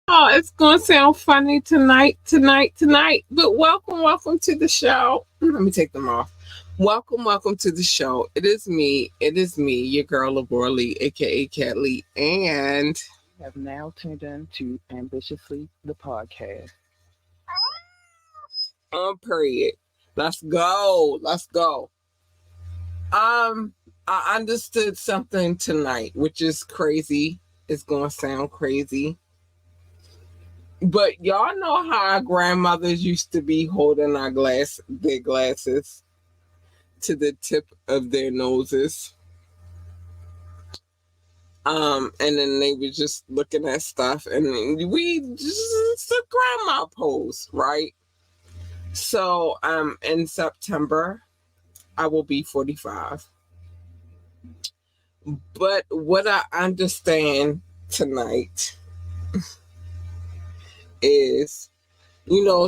Oh, it's gonna sound funny tonight. But welcome to the show. Let me take them off. Welcome to the show. It is me, your girl Labora Lee, aka Cat Lee, and Have now turned into Ambitiously the podcast. on period. Let's go. I understood something tonight, which is crazy. It's gonna sound crazy. But y'all know how our grandmothers used to be holding their glasses to the tip of their noses. And then they were just looking at stuff, and then we just it's a grandma pose, right? So, in September, I will be 45. But what I understand tonight is,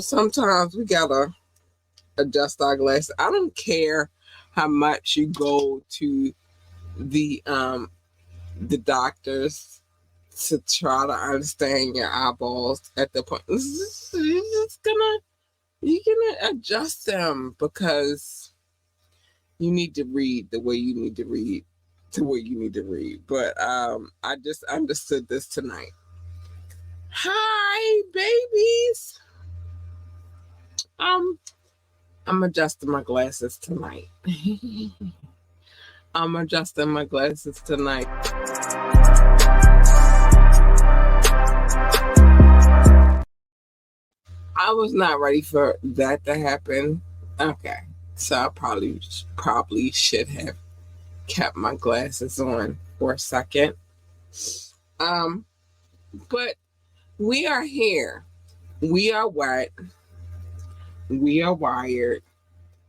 sometimes we gotta adjust our glasses. I don't care how much you go to the doctors to try to understand your eyeballs at the point. You're gonna adjust them because you need to read the way you need to read But I just understood this tonight. Hi, babies. I'm adjusting my glasses tonight. I'm adjusting my glasses tonight. I was not ready for that to happen. Okay, so I probably should have kept my glasses on for a second. But we are here. We are wet. We are wired.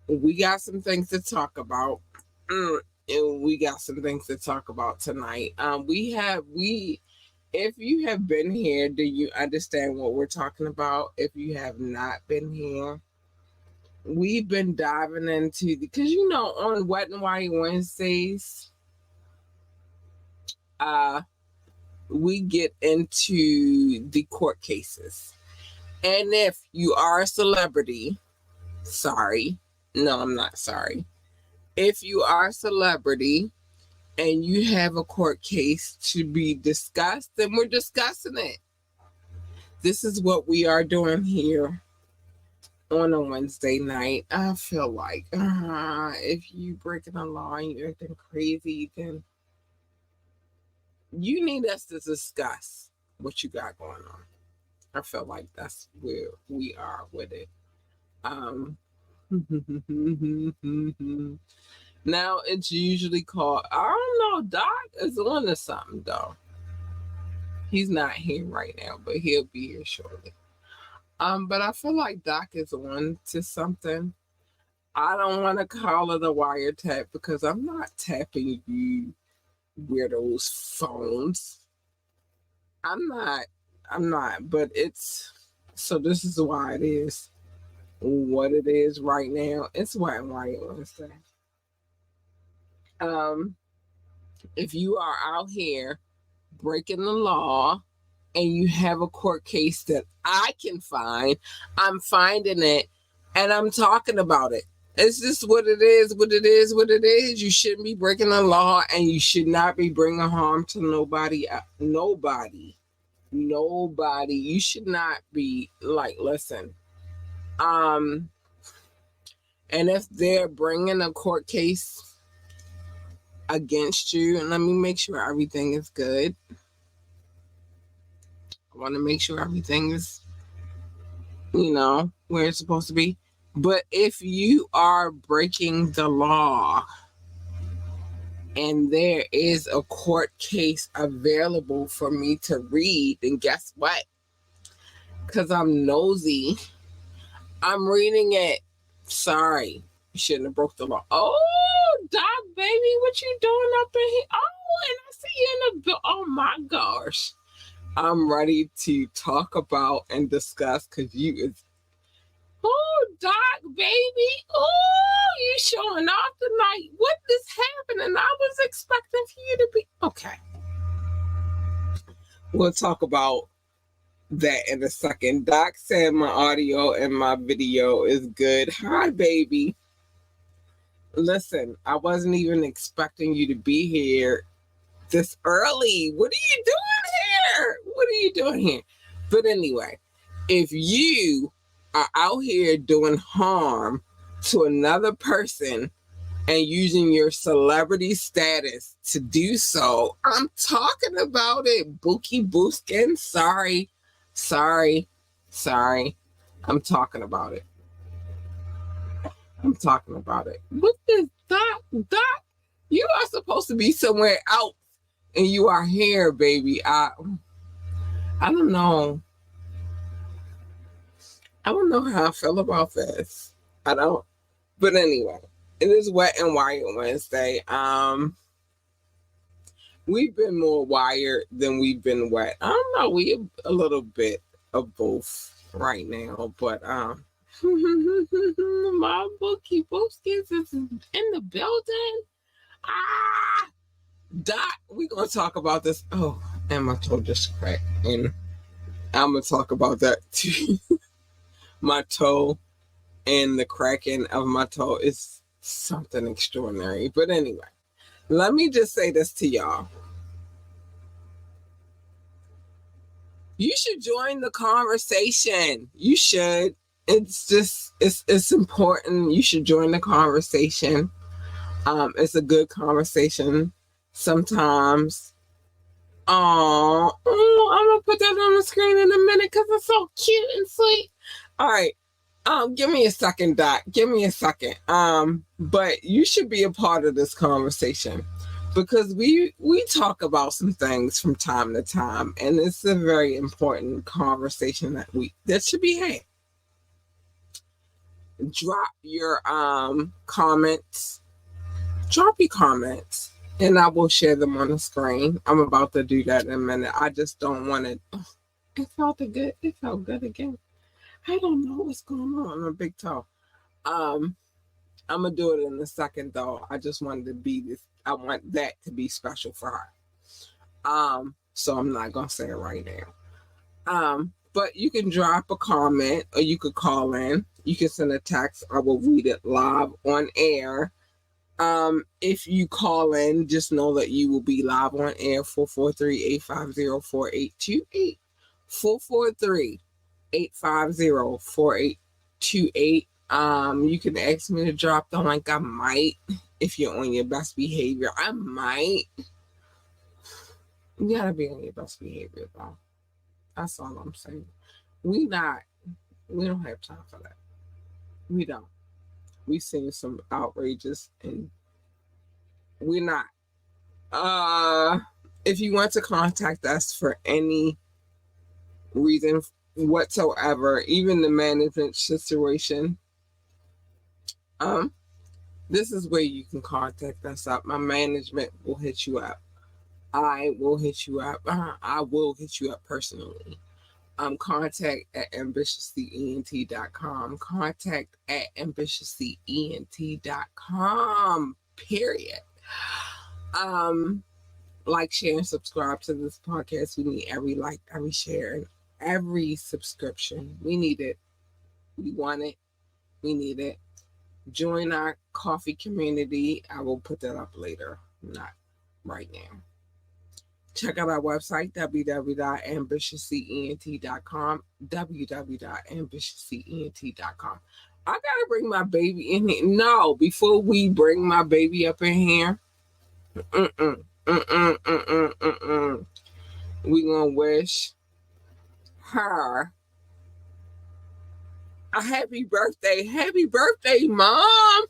We got some things to talk about. And we got some things to talk about tonight. If you have been here, do you understand what we're talking about? If you have not been here, we've been diving into, because on Wet and White Wednesdays, we get into the court cases. And if you are a celebrity, sorry, no, I'm not sorry. If you are a celebrity and you have a court case to be discussed, then we're discussing it. This is what we are doing here on a Wednesday night. I feel like if you breaking the law and you're acting crazy, then you need us to discuss what you got going on. I feel like that's where we are with it. Now it's usually called, I don't know, Doc is on to something though. He's not here right now, but he'll be here shortly. But I feel like Doc is on to something. I don't want to call it a wiretap because I'm not tapping you with those phones. I'm not, but so this is why it is what it is right now. It's Wet and White Wednesday. If you are out here breaking the law and you have a court case that I can find, I'm finding it and I'm talking about it. It's just what it is, what it is, what it is. You shouldn't be breaking the law and you should not be bringing harm to nobody. Nobody. Nobody. You should not be like, listen. And if they're bringing a court case against you, and let me make sure everything is good. I want to make sure everything is, where it's supposed to be. But if you are breaking the law and there is a court case available for me to read, then guess what? Because I'm nosy, I'm reading it. Sorry, you shouldn't have broke the law. Oh, Doc, baby, what you doing up in here? Oh, and I see you in the oh my gosh. I'm ready to talk about and discuss because you is. Oh, Doc, baby. Oh, you showing off tonight. What is happening? I was expecting for you to be. Okay. We'll talk about that in a second. Doc said my audio and my video is good. Hi, baby. Listen, I wasn't even expecting you to be here this early. What are you doing here? What are you doing here? But anyway, if you are out here doing harm to another person and using your celebrity status to do so, I'm talking about it. Bookie Booskin, sorry. I'm talking about it. What is that? Doc, you are supposed to be somewhere else and you are here, baby. I don't know. I don't know how I feel about this. I don't. But anyway, it is Wet and Wired Wednesday. We've been more wired than we've been wet. I don't know. We a little bit of both right now, but my Bookie Bookskins is in the building. Doc, we're gonna talk about this. Oh, and my toe just cracked, and I'm gonna talk about that too. My toe and the cracking of my toe is something extraordinary. But anyway, let me just say this to y'all. You should join the conversation. You should. It's important. You should join the conversation. It's a good conversation. Sometimes. Oh, I'm gonna put that on the screen in a minute because it's so cute and sweet. All right. Give me a second, Doc. Give me a second. But you should be a part of this conversation because we talk about some things from time to time, and it's a very important conversation that should be had. Drop your comments. Drop your comments, and I will share them on the screen. I'm about to do that in a minute. I just don't want to. Oh, it felt good. It felt good again. I don't know what's going on my big toe. I'm gonna do it in a second though. I just wanted to be this. I want that to be special for her. So I'm not gonna say it right now. But you can drop a comment or you could call in. You can send a text. I will read it live on air. If you call in, just know that you will be live on air. 443-850-4828. 443-850-4828. You can ask me to drop the link. I might, if you're on your best behavior. I might. You gotta be on your best behavior, though. That's all I'm saying. We don't have time for that. We don't. We've seen some outrages, and we're not. If you want to contact us for any reason whatsoever, even the management situation, this is where you can contact us up. My management will hit you up. I will hit you up. I will hit you up personally. Contact at ambitiouslyent.com. Contact at ambitiouslyent.com. Period. like, share, and subscribe to this podcast. We need every like, every share, and every subscription. We need it. We want it. We need it. Join our coffee community. I will put that up later, not right now. Check out our website, www.ambitiouslyent.com, www.ambitiouslyent.com. I gotta bring my baby in here. No, before we bring my baby up in here, we gonna wish her a happy birthday. Happy birthday, Mom.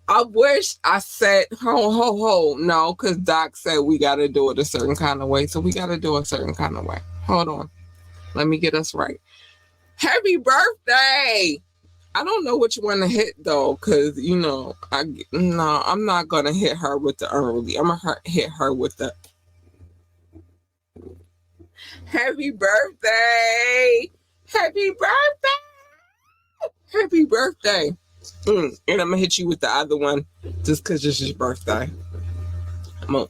I wish I said ho. No, because Doc said we got to do it a certain kind of way. So we got to do it a certain kind of way. Hold on. Let me get us right. Happy birthday. I don't know which one to hit, though, because, I'm not going to hit her with the early. I'm going to hit her with the happy birthday. Happy birthday. Happy birthday. And I'm going to hit you with the other one just because it's your birthday. I'm going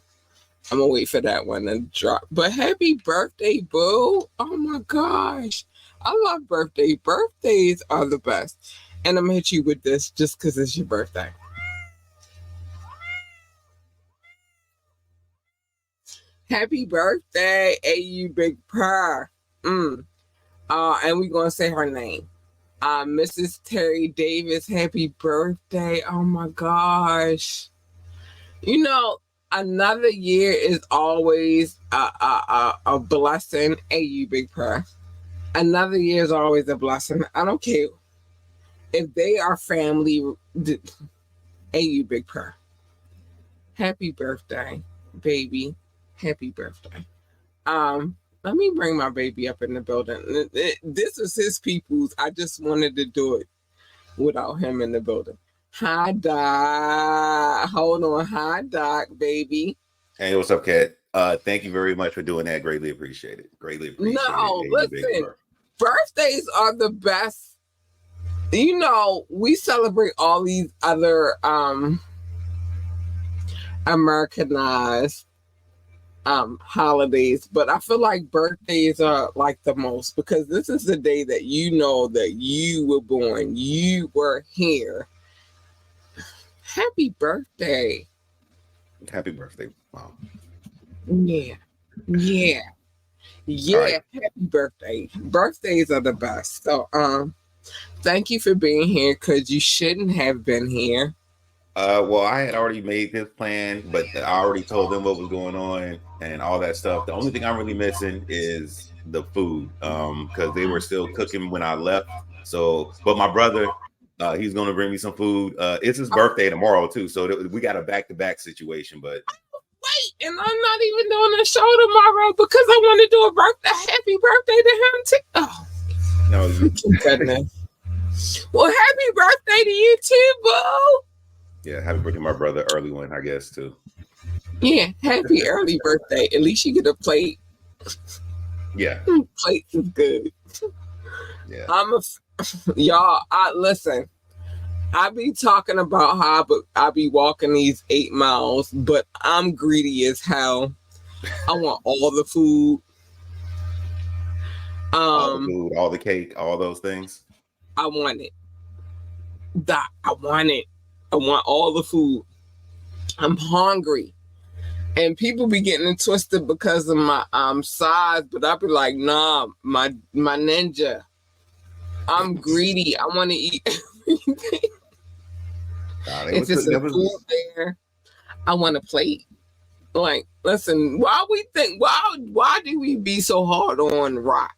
to wait for that one to drop. But happy birthday, boo. Oh, my gosh. I love birthday. Birthdays are the best. And I'm going to hit you with this just because it's your birthday. Happy birthday, AU Big Purr. And we're going to say her name. Mrs. Terry Davis, happy birthday. Oh my gosh. Another year is always a blessing. AU Big Purr. Another year is always a blessing. I don't care if they are family. AU Big Purr. Happy birthday, baby. Happy birthday. Let me bring my baby up in the building. This is his people's. I just wanted to do it without him in the building. Hi, Doc. Hold on. Hi, Doc, baby. Hey, what's up, Kat? Thank you very much for doing that. Greatly appreciate it. Greatly appreciate it. No, listen. Birthdays are the best. We celebrate all these other Americanized holidays, but I feel like birthdays are like the most because this is the day that that you were born, you were here. Happy birthday. Happy birthday, Mom. Yeah. Right. Happy birthday. Birthdays are the best. So thank you for being here because you shouldn't have been here. Well, I had already made this plan, but I already told them what was going on and all that stuff. The only thing I'm really missing is the food, because they were still cooking when I left. So, but my brother, he's going to bring me some food. It's his birthday tomorrow too, so we got a back-to-back situation. But wait, and I'm not even doing a show tomorrow because I want to do a happy birthday to him too. Oh, no, goodness. Well, happy birthday to you too, boo. Yeah, happy birthday, my brother. Early one, I guess, too. Yeah, happy early birthday. At least you get a plate. Yeah. Plates is good. Yeah. Y'all, listen. I be talking about how I be walking these 8 miles, but I'm greedy as hell. I want all the food. All the food, all the cake, all those things. I want it. I want it. I want all the food. I'm hungry. And people be getting it twisted because of my size, but I be like, nah, my ninja. I'm greedy. I want to eat everything. If it's a food there, I want a plate. Like, listen, why do we be so hard on Rock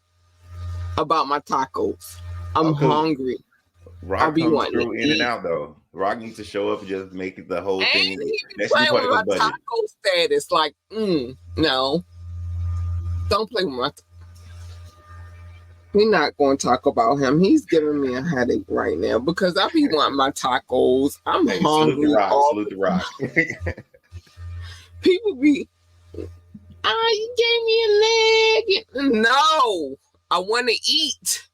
about my tacos? I'm hungry. Rock comes through in and out though. Rock needs to show up and just make it the whole thing. He be playing with my taco status. Like, no. Don't play with my We're not going to talk about him. He's giving me a headache right now because I be wanting my tacos. I'm hungry. Salute the Rock. People be, you gave me a leg. No, I want to eat.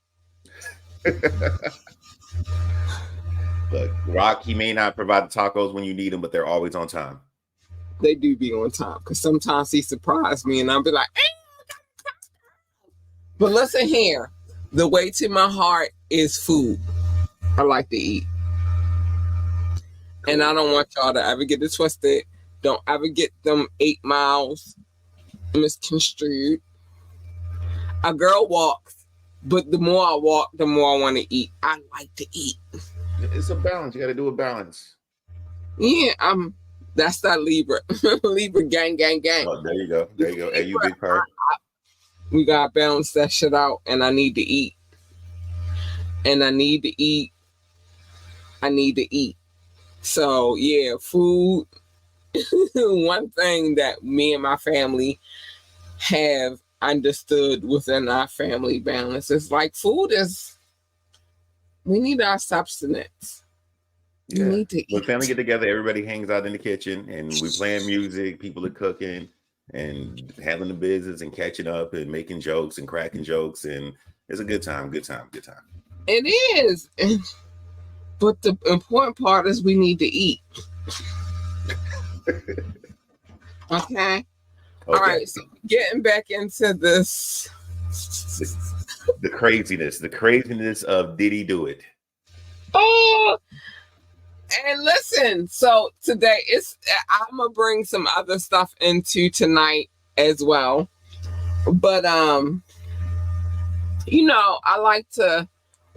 Look, Rock, he may not provide the tacos when you need them, but they're always on time. They do be on time because sometimes he surprised me and I'll be like, "Eh." But listen here, the way to my heart is food. I like to eat. And I don't want y'all to ever get it twisted. Don't ever get them 8 miles misconstrued. A girl walks, but the more I walk, the more I want to eat. I like to eat. It's a balance. You got to do a balance. Yeah, that's that Libra. Libra gang, gang, gang. Oh, there you go. There you go. Hey, you big part. We gotta balance that shit out, and I need to eat. And I need to eat. I need to eat. So yeah, food. One thing that me and my family have understood within our family balance is like food is. We need our substance. Yeah. We need to eat. When family get together, everybody hangs out in the kitchen and we playing music. People are cooking and having the business and catching up and making jokes and cracking jokes, and it's a good time. Good time. Good time. It is. But the important part is we need to eat. Okay. All right. So getting back into this. The craziness of did he do it? Oh, and listen. So today I'm gonna bring some other stuff into tonight as well. But I like to,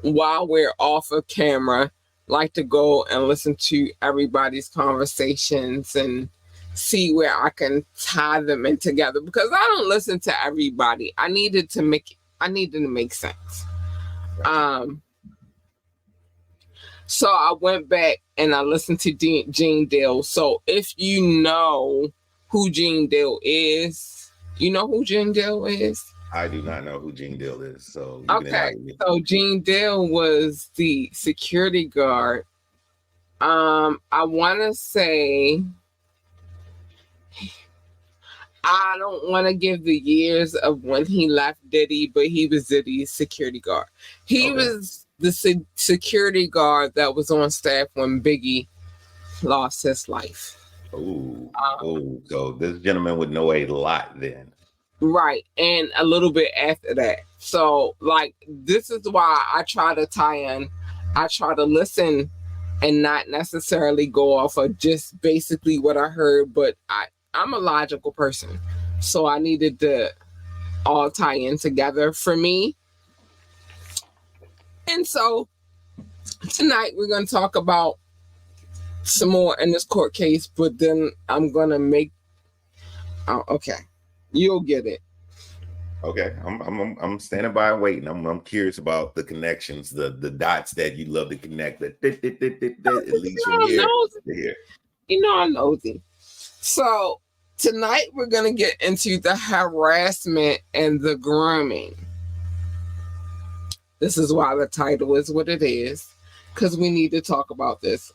while we're off of camera, like to go and listen to everybody's conversations and see where I can tie them in together, because I don't listen to everybody. I needed to make sense. So I went back and I listened to Gene Dale. So if you know who Gene Dale is, you know who Gene Dale is? I do not know who Gene Dale is. So okay. So Gene Dale was the security guard. I want to say, I don't want to give the years of when he left Diddy, but he was Diddy's security guard. He was the security guard that was on staff when Biggie lost his life. So this gentleman would know a lot then. Right, and a little bit after that. So, like, this is why I try to tie in. I try to listen and not necessarily go off of just basically what I heard, but I'm a logical person. So I needed to all tie in together for me. And so tonight we're going to talk about some more in this court case, but then I'm going to make... okay. You'll get it. Okay, I'm standing by and waiting. I'm curious about the connections, the dots that you love to connect. That it leads from here to here. You know I'm nosy. So tonight we're gonna get into the harassment and the grooming. This is why the title is what it is, because we need to talk about this.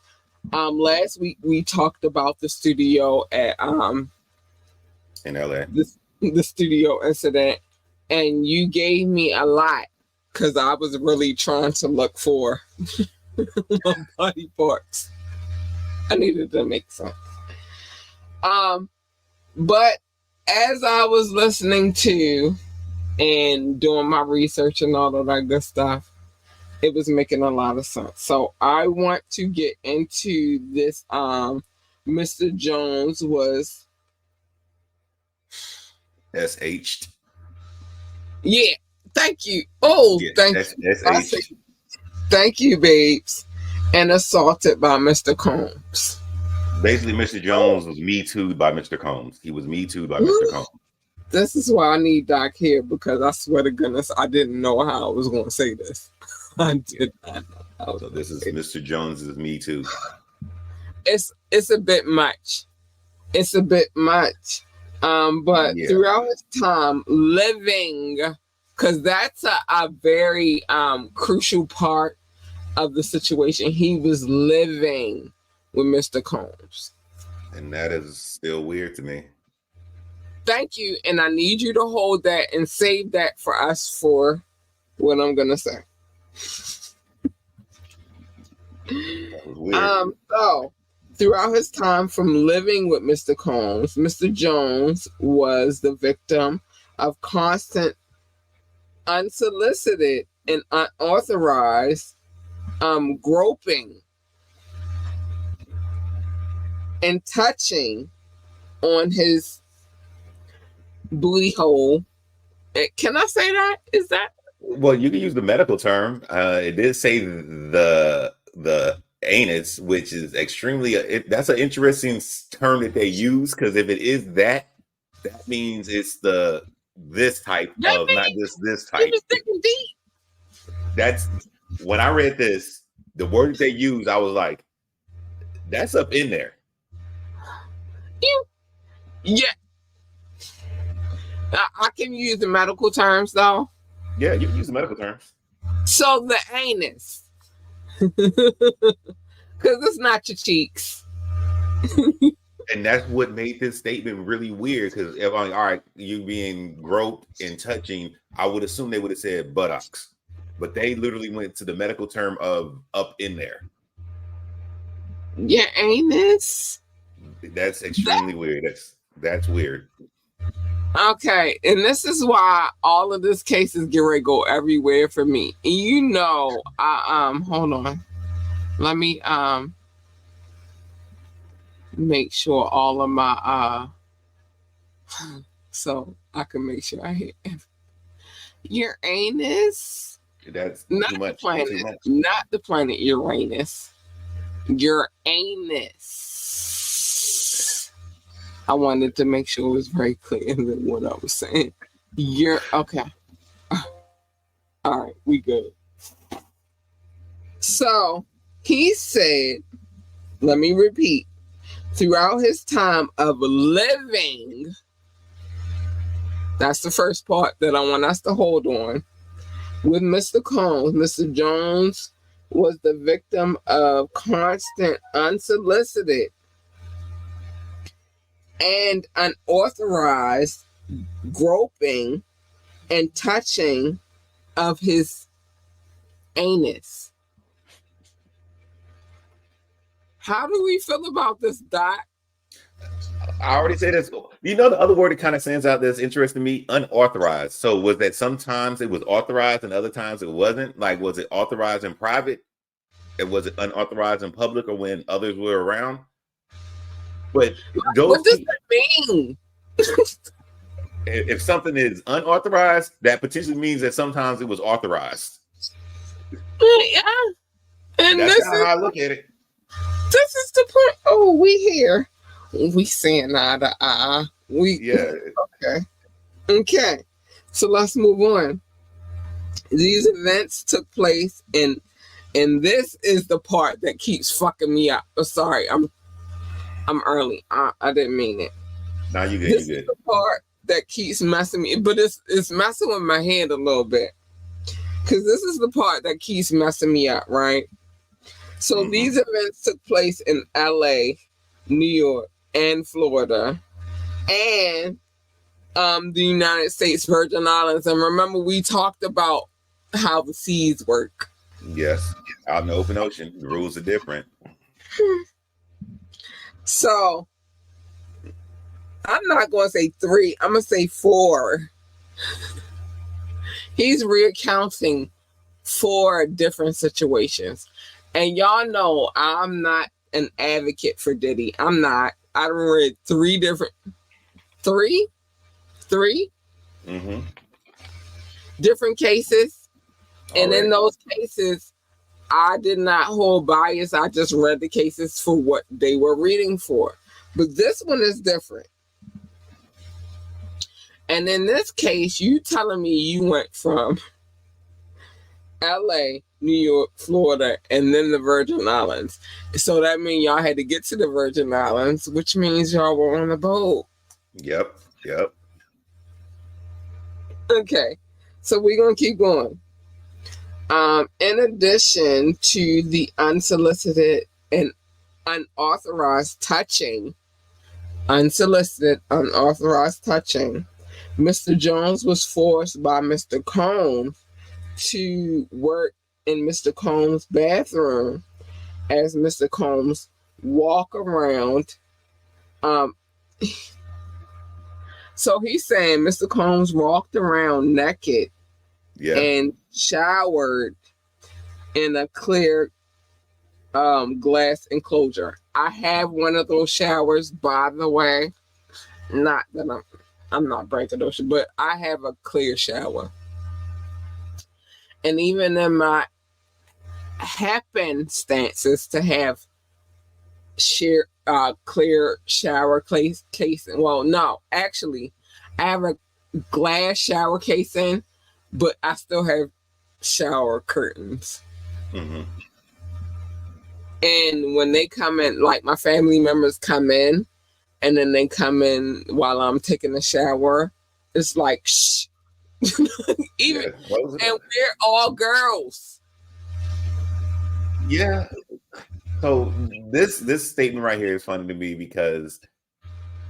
Last week we talked about the studio at in LA. The studio incident, and you gave me a lot because I was really trying to look for my body parts. I needed to make sense. But as I was listening to and doing my research and all of that good stuff, it was making a lot of sense. So I want to get into this. Mr. Jones was SH'd. Yeah, thank you. Oh, yeah, thank you. Thank you, babes. And assaulted by Mr. Combs. Basically, Mr. Jones was Me Too'd by Mr. Combs. He was Me Too'd by Mr. Combs. This is why I need Doc here, because I swear to goodness, I didn't know how I was going to say this. I did not know. So this is Mr. Jones's Me Too. It's a bit much. It's a bit much. But throughout his time living, because that's a very crucial part of the situation, he was living with Mr. Combs. And that is still weird to me. Thank you. And I need you to hold that and save that for us for what I'm going to say. That was weird. So Throughout his time from living with Mr. Combs, Mr. Jones was the victim of constant, unsolicited, and unauthorized groping and touching on his booty hole. Can I say that? Is that? Well, you can use the medical term. It did say the anus, which is extremely. That's an interesting term that they use, because if it is that means it's this type That of, not just this he type. was digging deep. That's when I read this. The word that they use, I was like, "That's up in there." Yeah. I can use the medical terms though. Yeah, you can use the medical terms. So the anus, because it's not your cheeks. And that's what made this statement really weird. Because if I'm all right, you being groped and touching, I would assume they would have said buttocks, but they literally went to the medical term of up in there. Your anus. That's extremely weird. That's weird. Okay, and this is why all of this cases get ready to go everywhere for me. And you know, hold on. Let me make sure all of my so I can make sure I hit your anus. That's not too much. The planet, Too much. not the planet Uranus. Your anus. I wanted to make sure it was very clear in what I was saying. You're okay. All right, we good. So he said, let me repeat, throughout his time of living, that's the first part that I want us to hold on, with Mr. Combs, Mr. Jones was the victim of constant, unsolicited, and unauthorized groping and touching of his anus. How do we feel about this, Doc? I already said this. You know, the other word that kind of stands out that's interesting to me, unauthorized. So was that sometimes it was authorized and other times it wasn't? Like, was it authorized in private? And was it unauthorized in public or when others were around? But what does that mean? If something is unauthorized, that potentially means that sometimes it was authorized. Yeah. And that's this how I look at it. This is the point. Oh, we here. We saying eye to eye. Yeah. Okay. So let's move on. These events took place and this is the part that keeps fucking me up. Oh, sorry, I'm early. I didn't mean it. Now you good. This is the part that keeps messing me, but it's messing with my head a little bit. Because this is the part that keeps messing me up, right? So these events took place in LA, New York, and Florida, and the United States Virgin Islands. And remember, we talked about how the seas work. Yes, out in the open ocean, the rules are different. So I'm not going to say 3. I'm going to say 4. He's recounting 4 different situations. And y'all know I'm not an advocate for Diddy. I'm not. I read 3 different... 3? Different cases. And in those cases, I did not hold bias. I just read the cases for what they were reading for. But this one is different. And in this case, you telling me you went from LA, New York, Florida, and then the Virgin Islands. So that means y'all had to get to the Virgin Islands, which means y'all were on a boat. Yep. Okay. So we're going to keep going. In addition to the unsolicited and unauthorized touching, Mr. Jones was forced by Mr. Combs to work in Mr. Combs' bathroom as Mr. Combs walk around. So he's saying Mr. Combs walked around naked and showered in a clear glass enclosure. I have one of those showers, by the way. Not that I'm not braggadocious, but I have a clear shower. And even in my happenstances to have clear shower casing. Well, no, actually, I have a glass shower casing, but I still have shower curtains. Mm-hmm. And when they come in, like my family members come in, and then they come in while I'm taking a shower, it's like, shh. Even, and we're all girls. Yeah. So this statement right here is funny to me because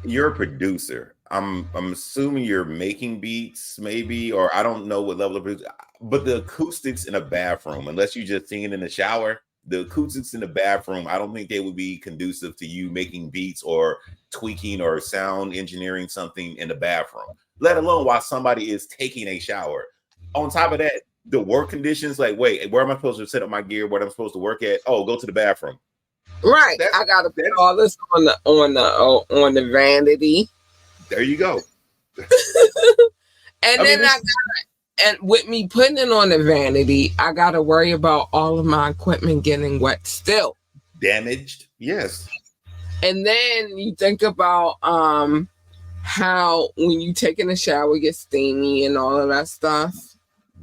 you're a producer. I'm assuming you're making beats, maybe, or I don't know what level of producer, but the acoustics in a bathroom, unless you just singing in the shower, the acoustics in the bathroom, I don't think they would be conducive to you making beats or tweaking or sound engineering something in the bathroom, let alone while somebody is taking a shower. On top of that, the work conditions, like, wait, where am I supposed to set up my gear? What I'm supposed to work at? Oh, go to the bathroom. Right. I gotta put all this on the vanity. There you go. And and with me putting it on the vanity, I gotta worry about all of my equipment getting wet still. Damaged, yes. And then you think about how when you take in a shower, it gets steamy and all of that stuff.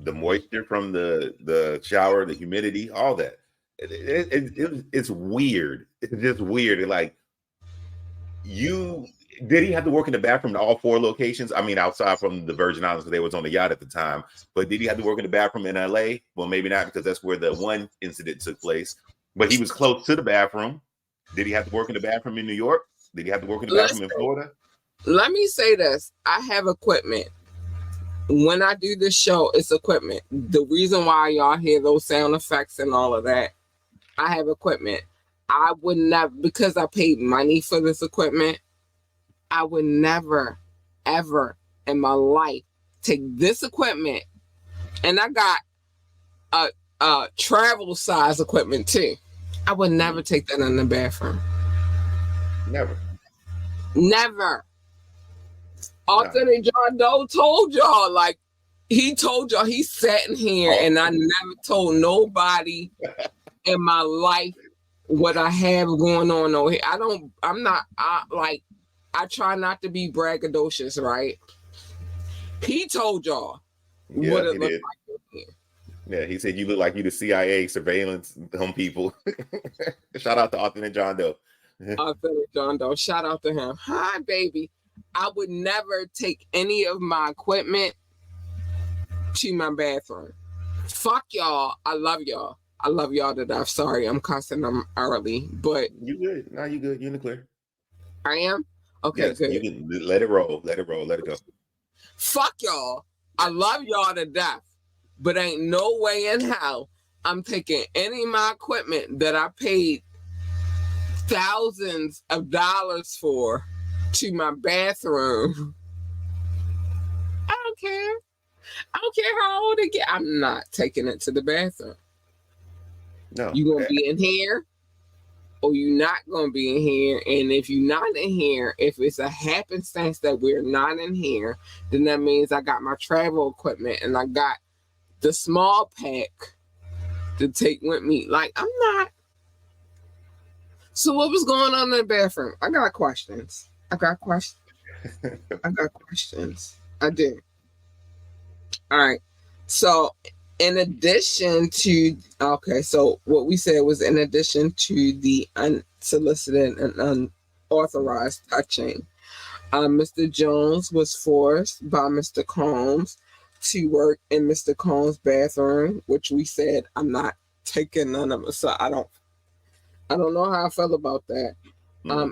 The moisture from the shower, the humidity, all that. It's weird. It's just weird. Like, did he have to work in the bathroom in all 4 locations? I mean, outside from the Virgin Islands, because they was on the yacht at the time. But did he have to work in the bathroom in LA? Well, maybe not, because that's where the one incident took place. But he was close to the bathroom. Did he have to work in the bathroom in New York? Did he have to work in the bathroom in Florida? Let me say this. I have equipment. When I do this show, it's equipment. The reason why y'all hear those sound effects and all of that, I have equipment. I would never, because I paid money for this equipment, I would never, ever in my life take this equipment, and I got a travel size equipment too. I would never take that in the bathroom. Never. Authentic John Doe told y'all, like, he told y'all he sat in here and I never told nobody in my life what I have going on over here. I try not to be braggadocious, right? He told y'all what it looked like here. Yeah, he said you look like you the CIA surveillance on people. Shout out to Authentic John Doe. Authentic John Doe. Shout out to him. Hi, baby. I would never take any of my equipment to my bathroom. Fuck y'all. I love y'all. I love y'all to death. Sorry, I'm cussing them early, but you good. No, you good. You're in the clear. I am? Okay, yes, good. You can let it roll. Let it roll. Let it go. Fuck y'all. I love y'all to death, but ain't no way in hell I'm taking any of my equipment that I paid thousands of dollars for to my bathroom. I don't care. I don't care how old it get. I'm not taking it to the bathroom. No. You gonna be in here, or you not gonna be in here? And if you're not in here, if it's a happenstance that we're not in here, then that means I got my travel equipment and I got the small pack to take with me. Like, I'm not. So what was going on in the bathroom? I got questions. I do. All right. So in addition to, so what we said was in addition to the unsolicited and unauthorized touching, Mr. Jones was forced by Mr. Combs to work in Mr. Combs' bathroom, which we said I'm not taking none of it. So I don't know how I felt about that.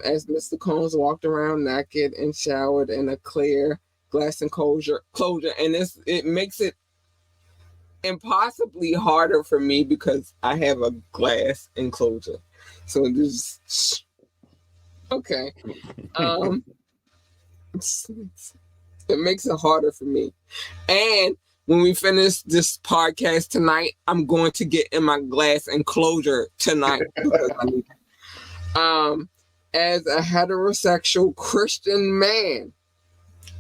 As Mr. Combs walked around naked and showered in a clear glass enclosure, and it makes it impossibly harder for me because I have a glass enclosure. So just okay. It makes it harder for me. And when we finish this podcast tonight, I'm going to get in my glass enclosure tonight because I need as a heterosexual Christian man.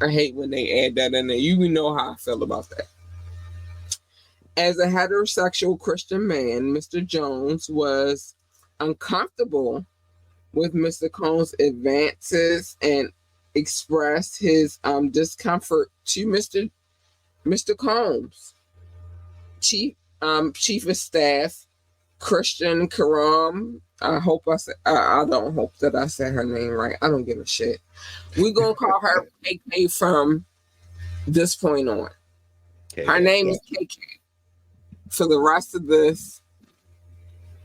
I hate when they add that in there. You know how I feel about that. As a heterosexual Christian man, Mr. Jones was uncomfortable with Mr. Combs' advances and expressed his discomfort to Mr. Combs. Chief of Staff Christian Karam. I don't hope that I said her name right. I don't give a shit. We're gonna call her KK from this point on. Her name is KK for the rest of this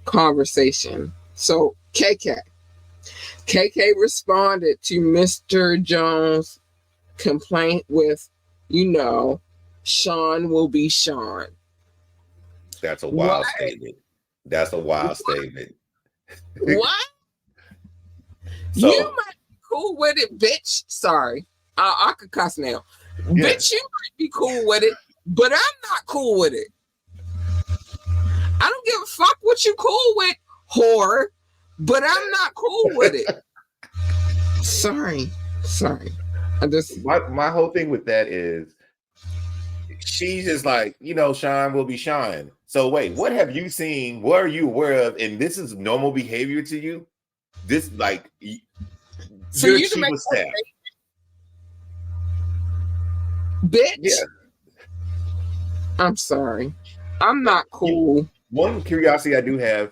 conversation. So KK responded to Mr. Jones' complaint with, Sean will be Sean. That's a wild statement. That's a wild statement. What? So, you might be cool with it, bitch. Sorry. I could cuss now. Yeah. Bitch, you might be cool with it, but I'm not cool with it. I don't give a fuck what you cool with, whore, but I'm not cool with it. Sorry. I just my whole thing with that is she's just like, Sean will be Sean. So wait, what have you seen? What are you aware of? And this is normal behavior to you? This like so your you chief of staff. Bitch. Yeah. I'm sorry. I'm not cool. One curiosity I do have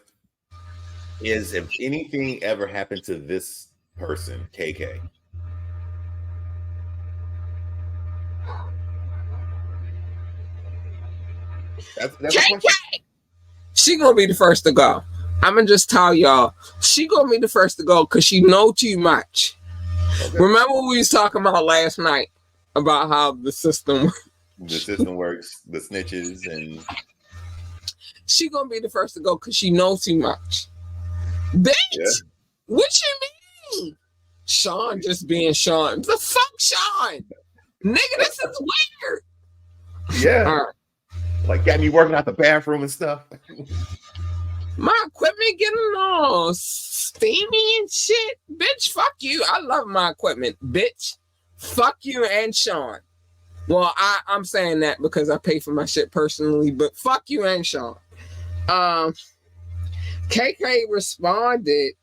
is if anything ever happened to this person, KK. That's KK. She gonna be the first to go. I'm gonna just tell y'all, she gonna be the first to go because she know too much. Okay. Remember what we was talking about last night about how the system works, the snitches, and she gonna be the first to go because she knows too much. Bitch, yeah. What you mean? Sean just being Sean. The fuck, Sean? Nigga, this is weird. Yeah. All right. Like got me working out the bathroom and stuff. My equipment getting all steamy and shit. Bitch, fuck you. I love my equipment. Bitch, fuck you and Sean. Well, I'm saying that because I pay for my shit personally, but fuck you and Sean. KK responded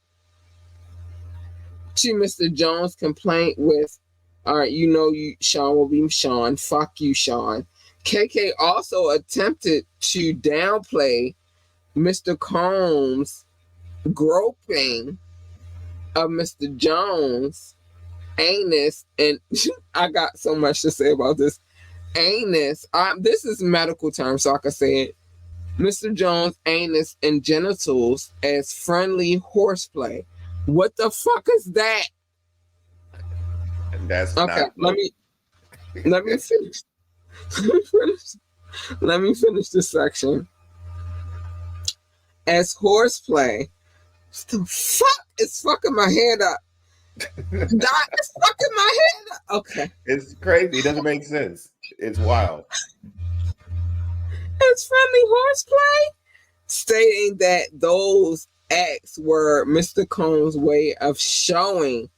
to Mr. Jones' complaint with, all right, Sean will be Sean. Fuck you, Sean. KK also attempted to downplay Mr. Combs' groping of Mr. Jones' anus, and I got so much to say about this. Anus, this is medical term, so I can say it. Mr. Jones' anus and genitals as friendly horseplay. What the fuck is that? That's okay. Let me finish. Let me finish this section. As horseplay, what the fuck is fucking my head up? It's fucking my head up. Okay. It's crazy. It doesn't make sense. It's wild. It's friendly horseplay, stating that those acts were Mr. Combs' way of showing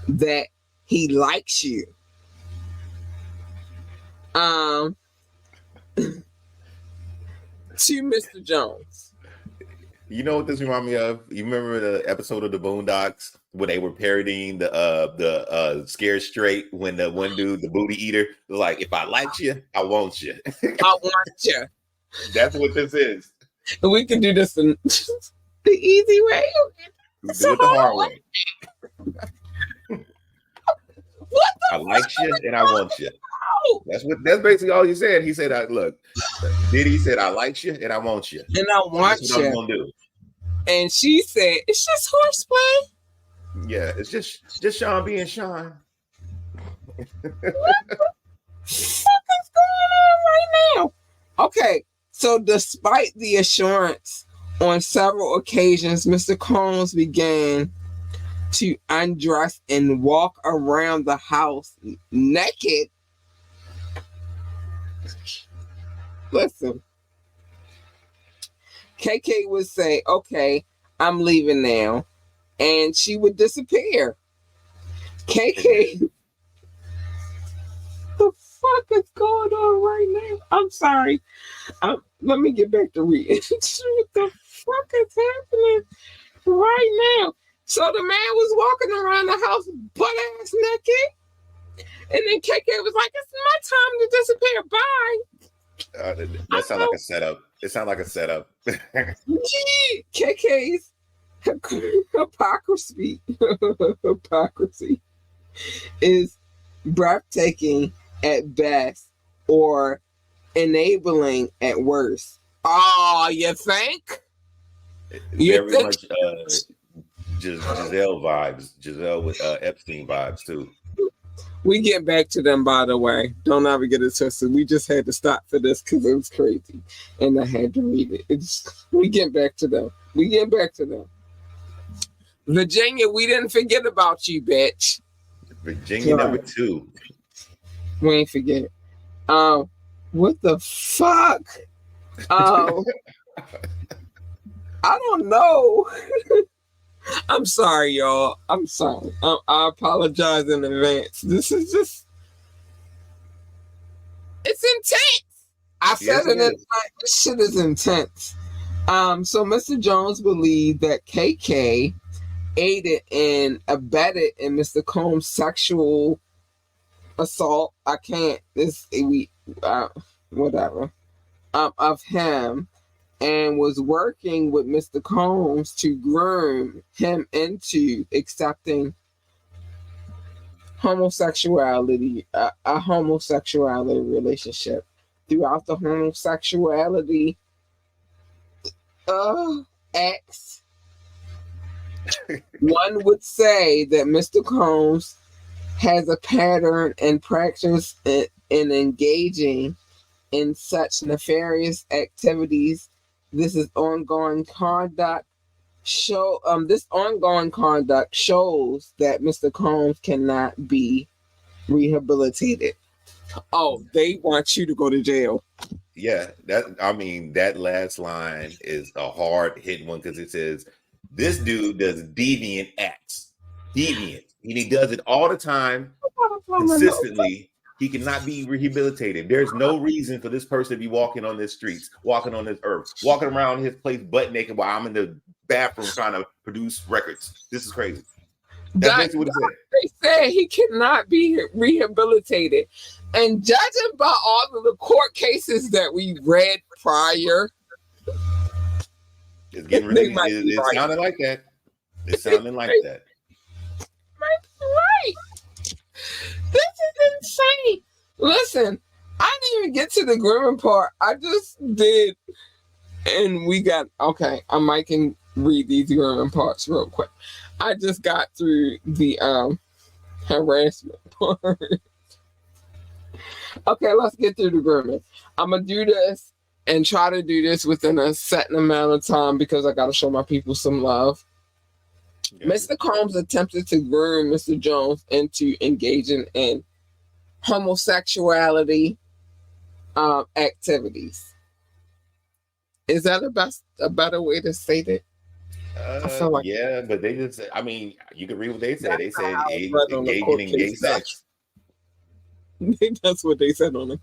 that he likes you. To Mr. Jones. You know what this reminds me of? You remember the episode of the Boondocks when they were parodying the Scared Straight when the one dude, the booty eater, was like, if I like you, I want you. I want you. That's what this is. And we can do this in the easy way. We do it the hard way. I like you and I want you. That's basically all he said. He said, look, Diddy said, I like you and I want you. And I want you. That's what I'm gonna do. And she said, it's just horseplay. Yeah, it's just Sean being Sean. What the fuck is going on right now? Okay, so despite the assurance On several occasions, Mr. Combs began to undress and walk around the house naked. Listen, KK would say, "Okay, I'm leaving now," and she would disappear. KK, the fuck is going on right now? I'm sorry. Let me get back to reading. What the fuck is happening right now? So the man was walking around the house butt ass naked, and then KK was like, "It's my time to disappear. Bye." That sounds like a setup. It sounds like a setup. KK's hypocrisy is breathtaking at best or enabling at worst. Oh, you think? Very much Giselle vibes. Giselle with Epstein vibes too. We get back to them, by the way. Don't ever get it twisted. We just had to stop for this because it was crazy, and I had to read it. We get back to them. Virginia, we didn't forget about you, bitch. Virginia number 2. We ain't forget. What the fuck? I don't know. I'm sorry, y'all. I'm sorry. I apologize in advance. This is just, it's intense. I said it. This shit is intense. So Mr. Jones believed that KK aided and abetted in Mr. Combs' sexual assault. I can't. Whatever. Of him. And was working with Mr. Combs to groom him into accepting homosexuality, a homosexuality relationship. Throughout the homosexuality acts, one would say that Mr. Combs has a pattern and practice in engaging in such nefarious activities. This ongoing conduct shows that Mr. Combs cannot be rehabilitated. Oh, they want you to go to jail. Yeah, that last line is a hard hit one because it says this dude does deviant acts. Deviant. And he does it all the time, consistently. He cannot be rehabilitated. There's no reason for this person to be walking on the streets, walking on this earth, walking around his place butt naked while I'm in the bathroom trying to produce records. This is crazy. That's basically what he said. They said he cannot be rehabilitated. And judging by all of the court cases that we read prior, it's getting really, it sounded like that. It sounded like that. Right. This is insane. Listen, I didn't even get to the grooming part. I just did. And we got, okay, I might can read these grooming parts real quick. I just got through the harassment part. Okay, let's get through the grooming. I'm going to do this and try to do this within a certain amount of time because I got to show my people some love. Yeah. Mr. Combs attempted to groom Mr. Jones into engaging in homosexuality activities. Is that a better way to state it? Like yeah, but they just, I mean, you can read what they said. They said engaging in gay sex. That's what they said on it.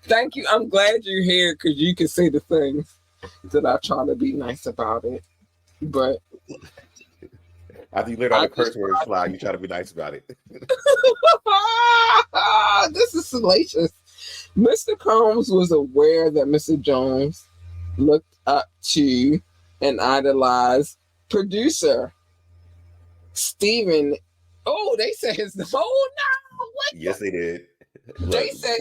Thank you. I'm glad you're here because you can say the things that I try to be nice about it. But after you learn all the curse words fly, you try to be nice about it. This is salacious. Mr. Combs was aware that Mr. Jones looked up to and idolized producer Stephen. Oh, they said his name. Oh, no. What yes, they did. They said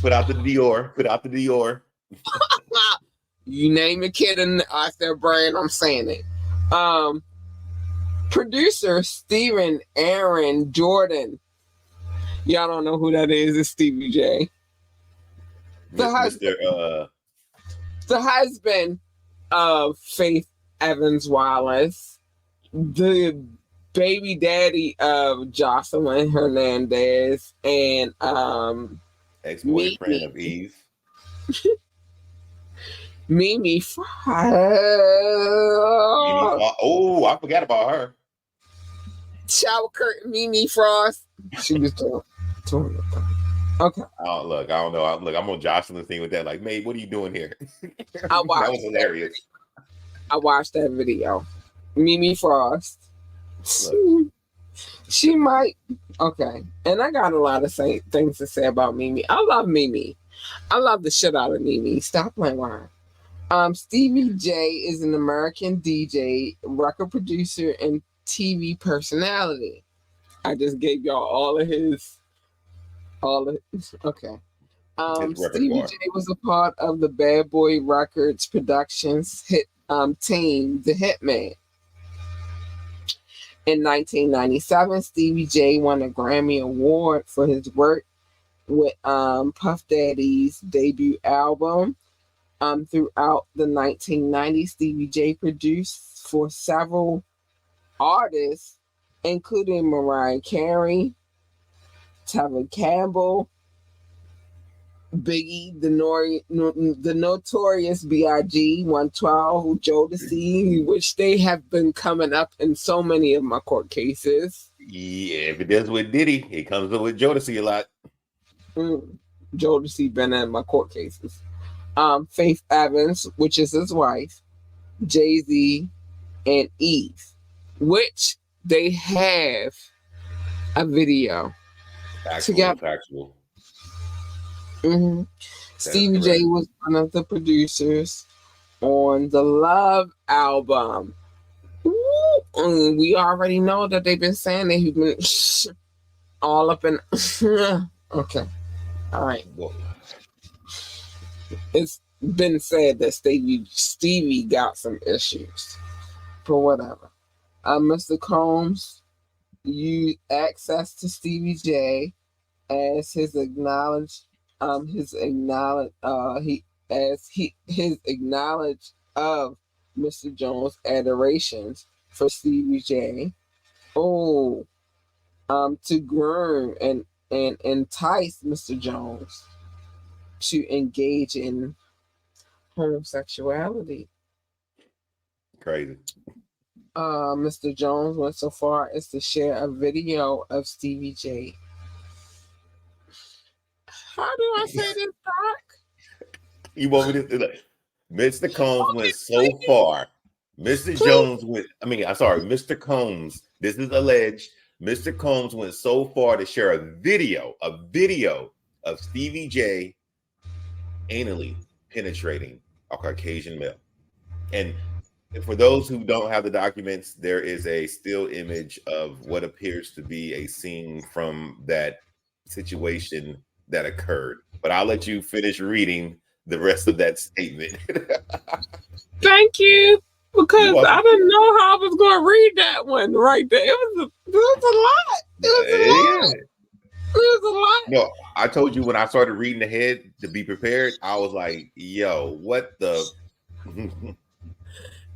put out the Dior. Put out the Dior. You name a kid and off their brand, I'm saying it. Producer Stephen Aaron Jordan. Y'all don't know who that is. It's Stevie J. The the husband of Faith Evans Wallace, the baby daddy of Jocelyn Hernandez, and Ex-boyfriend of Eve. Mimi Oh, I forgot about her. shower curtain Mimi Frost. She was doing it. Okay. Oh, look, I don't know. I'm on Jocelyn's thing with that. Like, mate, what are you doing here? That was hilarious. I watched that video. Mimi Frost. She might. Okay. And I got a lot of things to say about Mimi. I love Mimi. I love the shit out of Mimi. Stop playing with her. Stevie J is an American DJ, record producer, and TV personality. I just gave y'all all of his. Okay. Stevie J was a part of the Bad Boy Records Productions hit team, The Hitman. In 1997, Stevie J won a Grammy Award for his work with Puff Daddy's debut album. Throughout the 1990s, Stevie J produced for several artists, including Mariah Carey, Tevin Campbell, Biggie, the Notorious B.I.G., 112, Jodeci, which they have been coming up in so many of my court cases. Yeah, if it does with Diddy, it comes up with Jodeci a lot. Jodeci been in my court cases. Faith Evans, which is his wife, Jay-Z, and Eve, which they have a video together. Factual. Mm-hmm. Stevie J was one of the producers on the Love album. We already know that they've been saying that he's been all up in. Okay. All right. It's been said that Stevie got some issues, but whatever. Mr. Combs used access to Stevie J as his acknowledge of Mr. Jones' adorations for Stevie J. To groom and entice Mr. Jones to engage in homosexuality. Crazy. Mr. Jones went so far as to share a video of Stevie J. How do I say this, Doc? You want me to look? Mr. Combs went so far. Mr. Jones went. Mr. Combs. This is alleged. Mr. Combs went so far to share a video of Stevie J anally penetrating a Caucasian male. And for those who don't have the documents, there is a still image of what appears to be a scene from that situation that occurred. But I'll let you finish reading the rest of that statement. Thank you. Because I didn't know how I was going to read that one right there. It was a lot. No, I told you when I started reading ahead to be prepared, I was like, yo, what the? And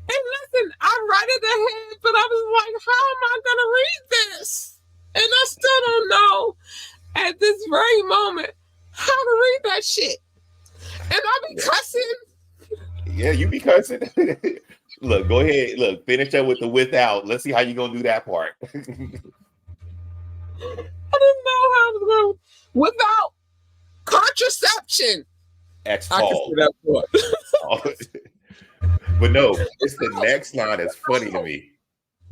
listen, I read it ahead, but I was like, how am I going to read this? And I still don't know at this very moment how to read that shit. And I be cussing. Yeah, you be cussing. Look, go ahead. Look, finish up with the without. Let's see how you're going to do that part. I didn't know how I was going to. Without contraception. Exhale. But no, it's the next line that's funny to me.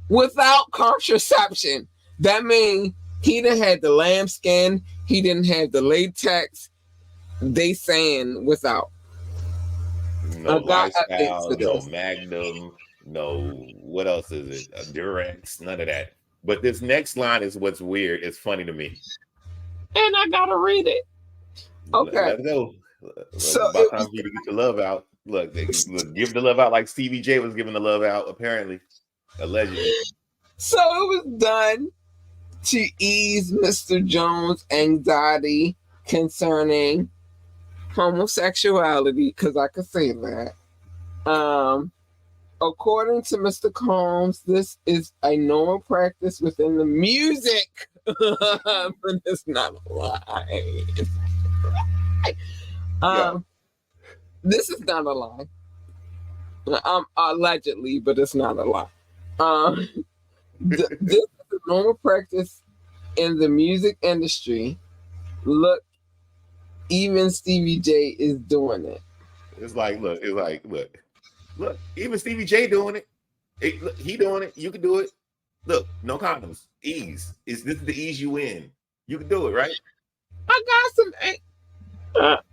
Without contraception. That means he didn't have the lambskin. He didn't have the latex. They saying without. No lifestyle, no Magnum, no, what else is it? Durex, none of that. But this next line is what's weird. It's funny to me. And I gotta read it. Okay. Let's go. So it's about time for you to get the love out. Look, give the love out like Stevie J was giving the love out, apparently. Allegedly. So it was done to ease Mr. Jones' anxiety concerning homosexuality, because I could say that. According to Mr. Combs, this is a normal practice within the music, but it's not a lie. This is not a lie. Allegedly, but it's not a lie. This is a normal practice in the music industry. Look, even Stevie J is doing it. It's like, look, even Stevie J doing it. Look, he doing it. You can do it. Look, no condoms. Ease. This is the ease you in. You can do it, right? I got some.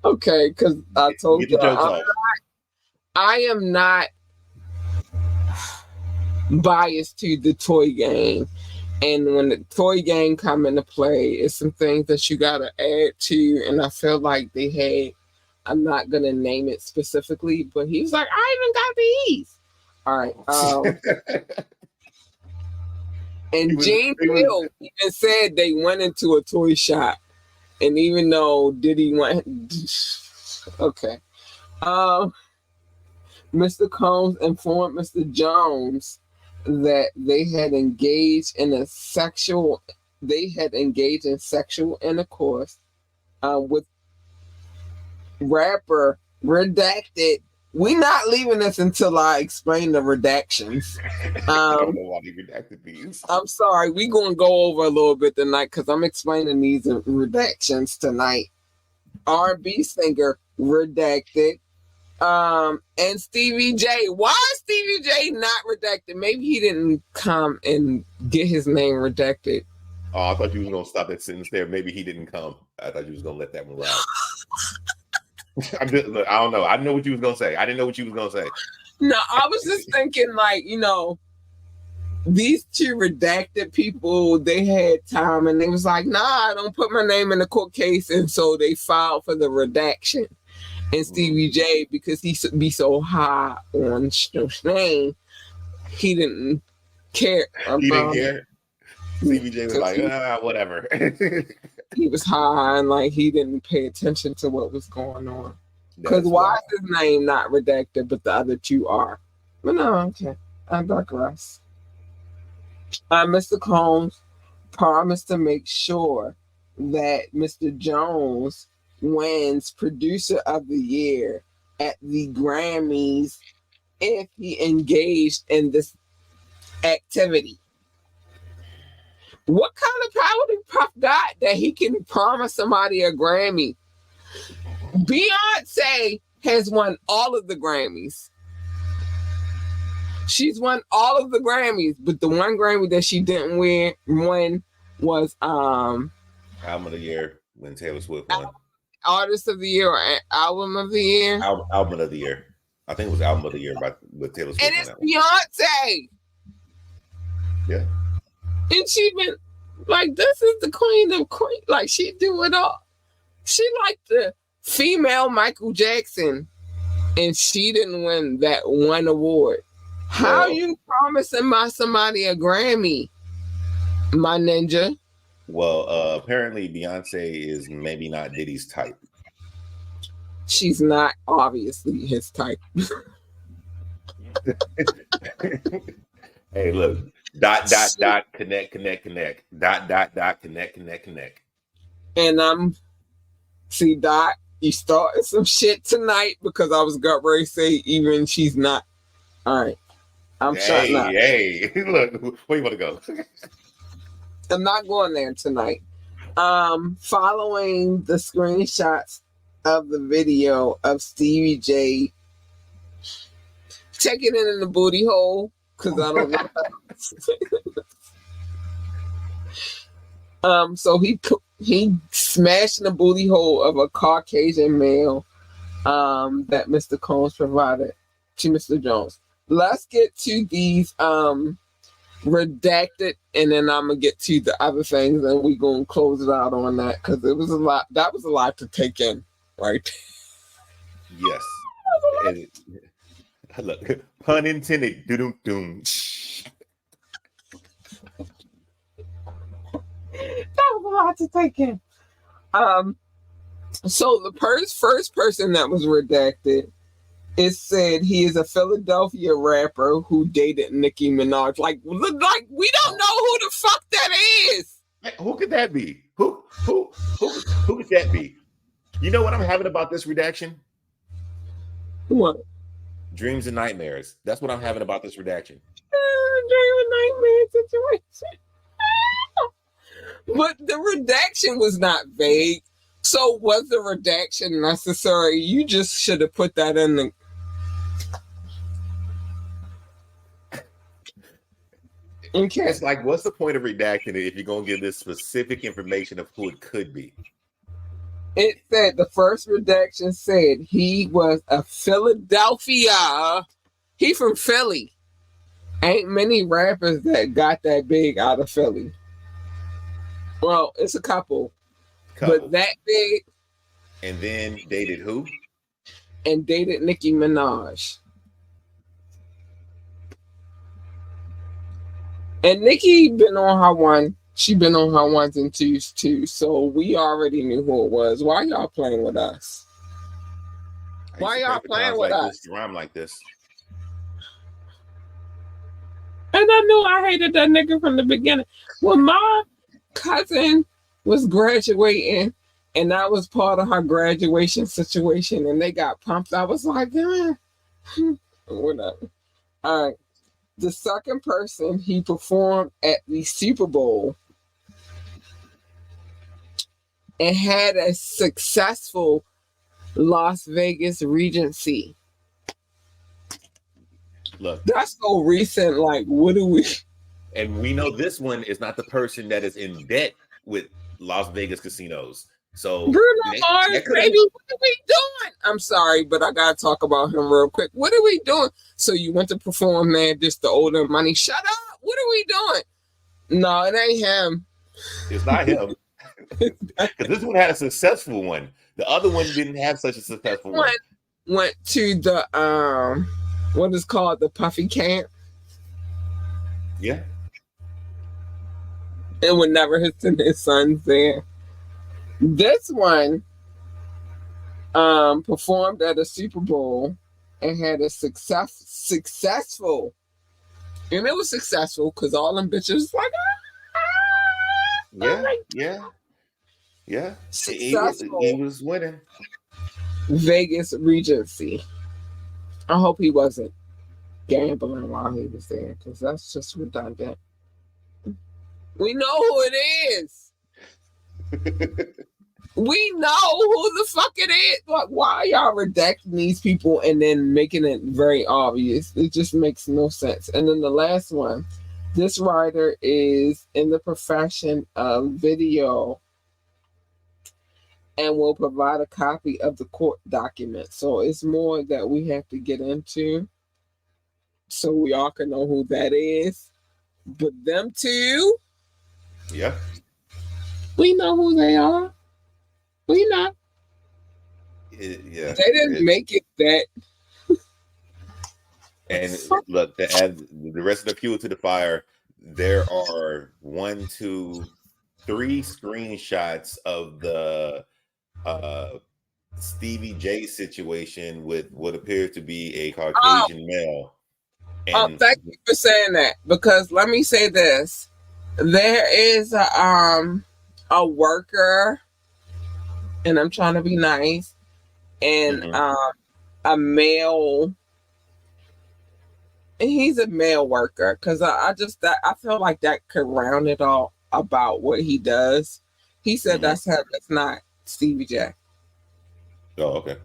Okay, because I told you I am not biased to the toy gang. And when the toy gang come into play, it's some things that you gotta add to. And I feel like they had, I'm not gonna name it specifically, but he was like, I even got these. All right. And James Hill even said they went into a toy shop. And even though Diddy went, okay. Mr. Combs informed Mr. Jones that they had engaged in sexual intercourse with rapper Redacted. We not leaving this until I explain the redactions. I don't know why they redacted these. I'm sorry, we gonna go over a little bit tonight because I'm explaining these redactions tonight. R&B singer Redacted. And Stevie J. Why is Stevie J not redacted? Maybe he didn't come and get his name redacted. Oh, I thought you was gonna stop that sentence there. Maybe he didn't come. I thought you was gonna let that one ride. I don't know. I know what you was gonna say. I didn't know what you was gonna say. No, I was just thinking, like, these two redacted people, they had time and they was like, nah, I don't put my name in the court case. And so they filed for the redaction. And Stevie J, because he be so high on his name, he didn't care about He didn't care? Stevie J was like, whatever. He was high and like he didn't pay attention to what was going on. Because why is his name not redacted, but the other two are? But no, okay. I digress. Mr. Combs promised to make sure that Mr. Jones wins Producer of the Year at the Grammys if he engaged in this activity. What kind of power did Puff got that he can promise somebody a Grammy? Beyonce has won all of the Grammys. She's won all of the Grammys, but the one Grammy that she didn't win was Album of the Year when Taylor Swift won. Artist of the Year or Album of the Year? Album of the Year. I think it was Album of the Year with Taylor Swift. And it's Beyonce. Yeah. And she been like, this is the queen of queen. Like, she do it all. She like the female Michael Jackson, and she didn't win that one award. How you promising somebody a Grammy, my ninja? Well, apparently Beyonce is maybe not Diddy's type. She's not obviously his type. Hey, look. Connect. Connect. And see, Dot, you started some shit tonight because I was gut ready to say even she's not. All right. I'm shutting up. Hey, look, where you want to go? I'm not going there tonight. Following the screenshots of the video of Stevie J taking it in the booty hole, because I don't know. So he smashed in the booty hole of a Caucasian male that Mr. Combs provided to Mr. Jones. Let's get to these redacted, and then I'm gonna get to the other things, and we're gonna close it out on that because it was a lot. That was a lot to take in, right? Yes. Look, pun intended. Doom. That was a lot to take in. So the first person that was redacted, it said he is a Philadelphia rapper who dated Nicki Minaj. Like we don't know who the fuck that is. Who could that be? Who could that be? You know what I'm having about this redaction? What? Dreams and nightmares. That's what I'm having about this redaction. Dream and nightmare situation. But the redaction was not vague. So was the redaction necessary? You just should have put that in the. Okay. It's like, what's the point of redacting it if you're gonna give this specific information of who it could be? It said the first redaction said he was a Philadelphia. He from Philly. Ain't many rappers that got that big out of Philly. Well, it's a couple. But that big. And then dated who? And dated Nicki Minaj. And Nicki been on her one. She been on her ones and twos too. So we already knew who it was. Why y'all playing with us? Why y'all playing with us? Rhyme like this. And I knew I hated that nigga from the beginning. When my cousin was graduating, and that was part of her graduation situation, and they got pumped, I was like, whatever. All right. The second person, he performed at the Super Bowl and had a successful Las Vegas Regency. Look, that's so recent. Like, what do we? And we know this one is not the person that is in debt with Las Vegas casinos. So Bruno Mars, baby, what are we doing? I'm sorry, but I gotta talk about him real quick. What are we doing? So you went to perform there just to owe them money? Shut up! What are we doing? No, it ain't him. It's not him. Because this one had a successful one. The other one didn't have such a successful one. Went to the what is called the Puffy Camp. Yeah. And would never send his sons there. This one performed at a Super Bowl and had a successful, and it was successful because all them bitches like, yeah. Successful. He was winning. Vegas Regency. I hope he wasn't gambling while he was there because that's just redundant. We know who it is. We know who the fuck it is. Like, why y'all redacting these people and then making it very obvious? It just makes no sense. And then the last one, this writer is in the profession of video and will provide a copy of the court document. So it's more that we have to get into so we all can know who that is. But them two, yeah, we know who they are. We know. Yeah, they didn't make it that. And look, to add the rest of the fuel to the fire, there are 1, 2, 3 screenshots of the Stevie J situation with what appears to be a Caucasian male. And thank you for saying that, because let me say this: there is a worker, and I'm trying to be nice, and a male. And he's a male worker because I feel like that could round it all about what he does. He said that's him. That's not Stevie J. Oh, okay.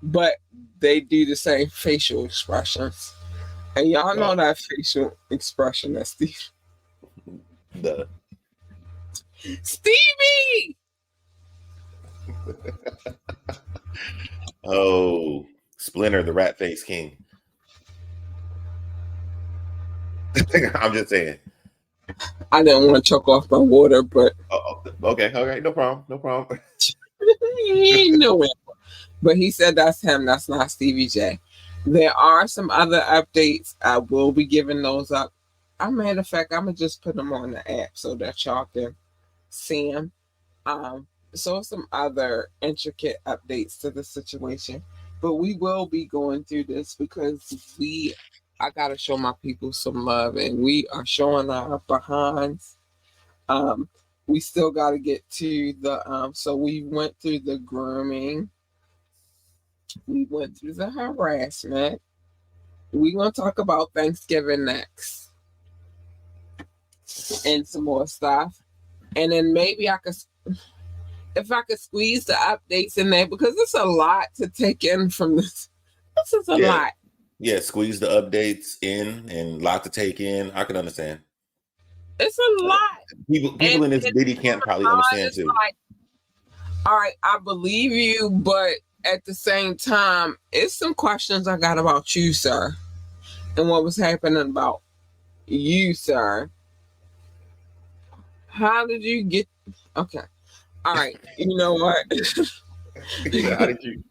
But they do the same facial expressions, and y'all know that facial expression that's Steve. Stevie. Oh, Splinter, the rat face king. I'm just saying. I didn't want to choke off my water, but okay, no problem. No, but he said that's him. That's not Stevie J. There are some other updates. I will be giving those up. As a matter of fact, I'm gonna just put them on the app so that y'all can see them. some other intricate updates to the situation. But we will be going through this because I gotta show my people some love, and we are showing our behinds. Um, we still got to get to the so we went through the grooming, we went through the harassment. We're gonna talk about Thanksgiving next, and some more stuff, and then maybe if I could squeeze the updates in there, because it's a lot to take in from this. This is a lot. Yeah, squeeze the updates in and a lot to take in. I can understand. It's a lot. People in this Diddy camp probably understand too. Like, all right, I believe you, but at the same time, it's some questions I got about you, sir, and what was happening about you, sir. How did you get? Okay, all right. You know what? How did you?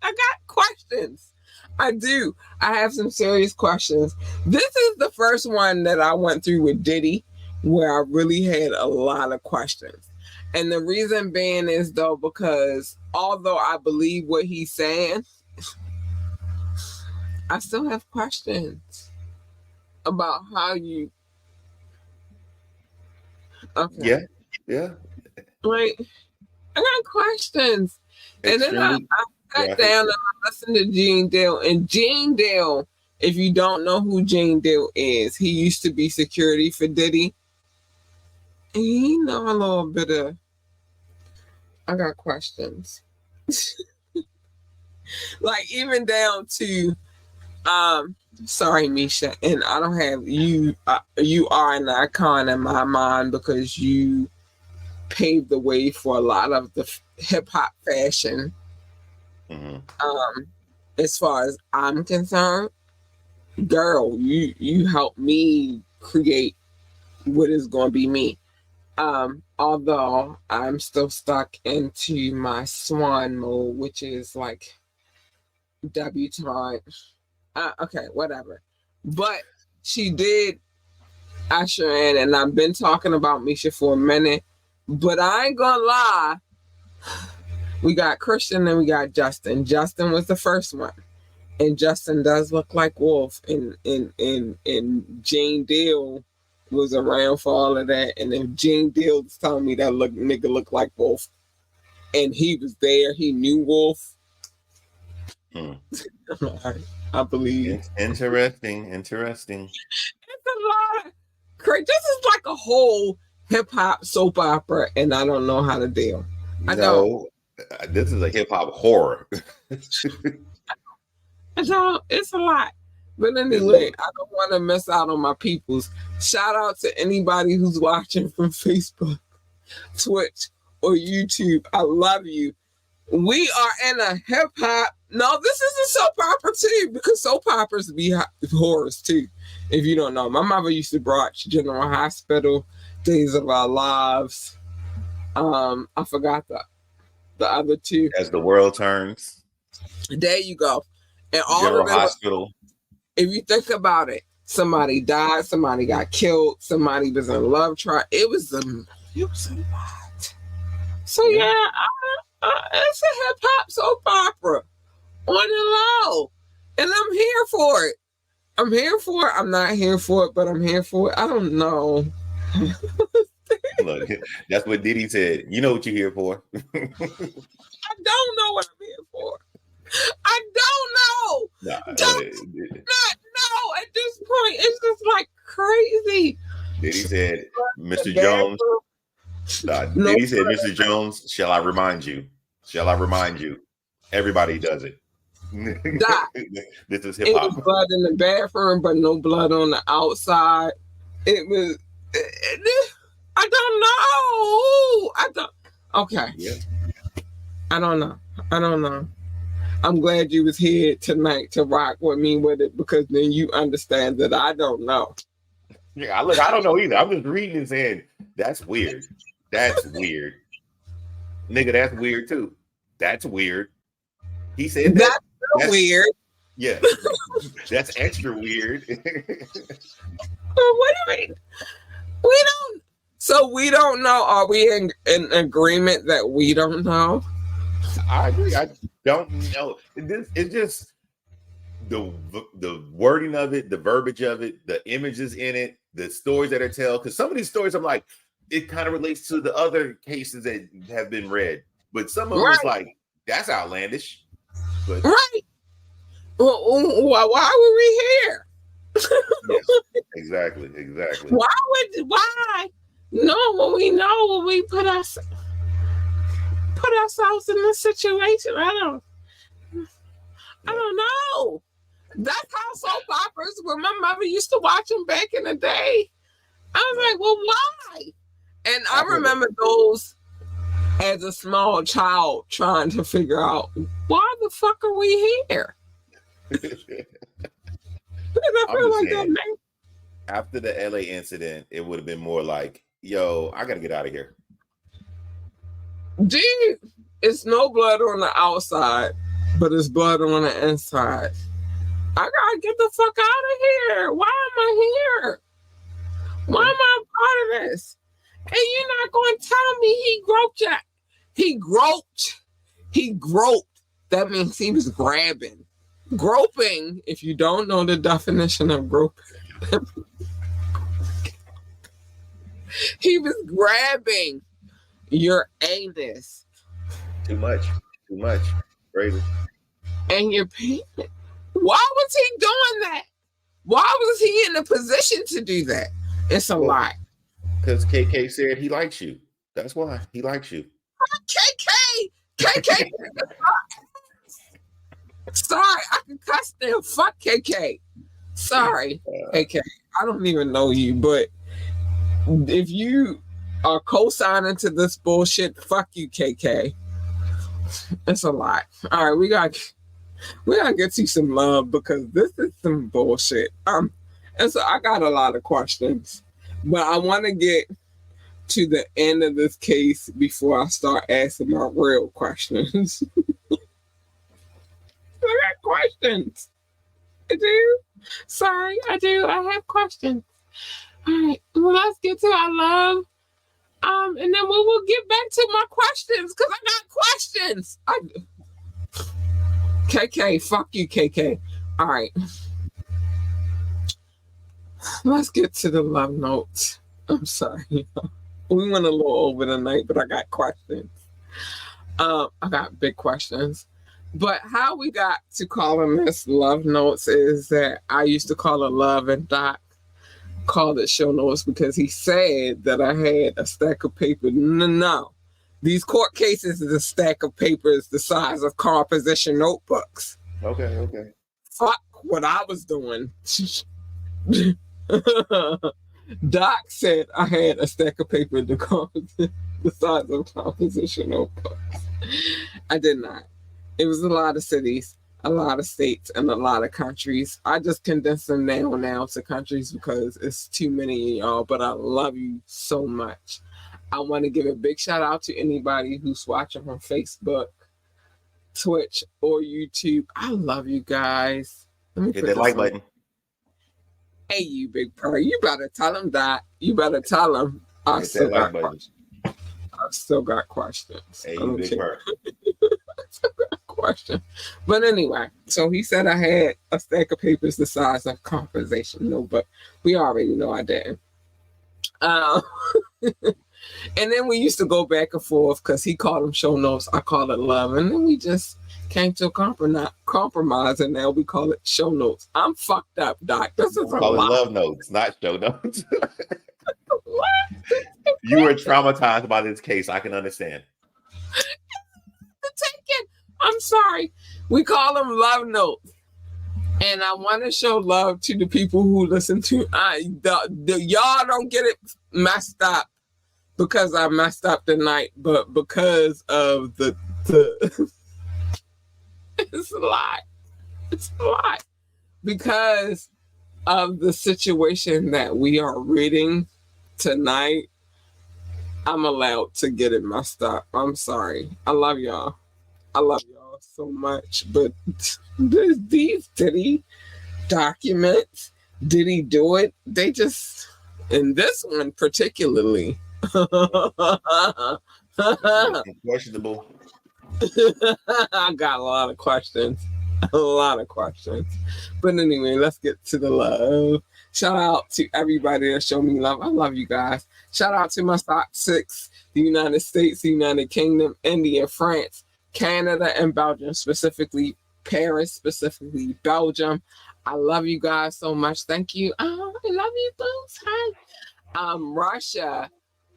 I got questions. I do. I have some serious questions. This is the first one that I went through with Diddy where I really had a lot of questions. And the reason being is though, because although I believe what he's saying, I still have questions about how you. Okay. Yeah. Like, I got questions. And then I sat down and I listened to Gene Dale. And Gene Dale, if you don't know who Gene Dale is, he used to be security for Diddy. And he know a little bit of. I got questions. Like even down to sorry, Misha, and I don't have you you are an icon in my mind because you paved the way for a lot of the hip hop fashion. Mm-hmm. As far as I'm concerned, girl, you helped me create what is going to be me. Although I'm still stuck into my swan mode, which is like debutante. Okay, whatever. But she did usher in, and I've been talking about Misha for a minute. But I ain't gonna lie. We got Christian and we got Justin. Justin was the first one. And Justin does look like Wolf. And Jane Dale was around for all of that. And if Jane Dale was telling me that nigga looked like Wolf, and he was there, he knew Wolf. I believe. Interesting. It's a lot of crazy. This is like a whole hip hop soap opera, and I don't know how to deal. This is a hip hop horror. It's a lot. But anyway, I don't want to miss out on my peoples. Shout out to anybody who's watching from Facebook, Twitch, or YouTube. I love you. We are in a hip hop. No, this is a soap opera too, because soap operas be horrors too. If you don't know, my mother used to watch General Hospital, Days of Our Lives. I forgot the other two. As the World Turns. There you go. And all General of them, Hospital. If you think about it, somebody died, somebody got killed, somebody was in love trial. It was a lot. So yeah, it's a hip hop soap opera on the low, and I'm here for it. I'm not here for it, but I'm here for it. I don't know. Look, that's what Diddy said. You know what you're here for. I don't know what I'm here for. I don't know. Not know at this point. It's just like crazy. Diddy said, Mr. Jones. Diddy said, Mr. Jones, shall I remind you? Shall I remind you? Everybody does it. This is hip hop. It was blood in the bathroom, but no blood on the outside. It was. I don't know. Okay. Yeah. I don't know. I'm glad you was here tonight to rock with me with it, because then you understand that I don't know. Yeah, look, I don't know either. I'm just reading and saying, that's weird. That's weird. Nigga, that's weird too. That's weird. He said that. That's weird. Yeah. That's extra weird. What do you mean? We don't. So we don't know. Are we in agreement that we don't know? I agree. I don't know. It's just the wording of it, the verbiage of it, the images in it, the stories that are told. Because some of these stories, I'm like, it kind of relates to the other cases that have been read, but some of them is like, that's outlandish. But right. Well, why were we here? Yes, exactly. Why? No, when we know when we put ourselves in this situation, I don't know. That's how soap operas, when my mother used to watch them back in the day. I was like, well, why? And I remember those as a small child trying to figure out, why the fuck are we here? I feel like that, man. After the LA incident, it would have been more like, yo, I gotta get out of here. Dude, it's no blood on the outside, but it's blood on the inside. I gotta get the fuck out of here. Why am I here? Why am I a part of this? And you're not going to tell me he groped you. He groped. That means he was grabbing. Groping, if you don't know the definition of groping, he was grabbing your anus. Too much. Crazy. And your penis. Why was he doing that? Why was he in a position to do that? It's a lie. Because KK said he likes you. That's why he likes you. KK. Sorry, I can cuss them. Fuck KK. Sorry, KK. I don't even know you, but if you are co-signing to this bullshit, fuck you, KK. It's a lot. All right, we gotta get you some love because this is some bullshit. And so I got a lot of questions, but I want to get to the end of this case before I start asking my real questions. I got questions. I do. Sorry, I do. I have questions. All right, well, let's get to our love. And then we will get back to my questions because I got questions. KK, fuck you, KK. All right. Let's get to the love notes. I'm sorry. We went a little over tonight, but I got questions. I got big questions. But how we got to calling this love notes is that I used to call it love, and Doc called it show notes because he said that I had a stack of paper. No. These court cases is a stack of papers the size of composition notebooks. Okay. Fuck what I was doing. Doc said I had a stack of paper the size of composition notebooks. I did not. It was a lot of cities, a lot of states, and a lot of countries. I just condensed them down now to countries because it's too many of y'all, but I love you so much. I want to give a big shout out to anybody who's watching from Facebook, Twitch, or YouTube. I love you guys. Hit that like button. Hey, you big purr. You better tell him that. You better tell him. I still got questions. I still got questions. Hey, you big purr. Question. But anyway, so he said I had a stack of papers the size of conversation. No, but we already know I didn't. And then we used to go back and forth because he called them show notes, I call it love, and then we just came to a compromise, and now we call it show notes. I'm fucked up, Doc. This is call it love notes, not show notes. You were traumatized by this case. I can understand. I'm sorry. We call them love notes. And I want to show love to the people who listen to y'all don't get it messed up because I messed up tonight, but because of the it's a lot. It's a lot. Because of the situation that we are reading tonight, I'm allowed to get it messed up. I'm sorry. I love y'all. I love y'all so much, but these Diddy documents, did he do it? They just, in this one particularly, Questionable. I got a lot of questions. A lot of questions. But anyway, let's get to the love. Shout out to everybody that showed me love. I love you guys. Shout out to my top 6, the United States, the United Kingdom, India, France, Canada, and Belgium, specifically Paris, specifically Belgium. I love you guys so much. Thank you. Oh, I love you both. Hi. Russia,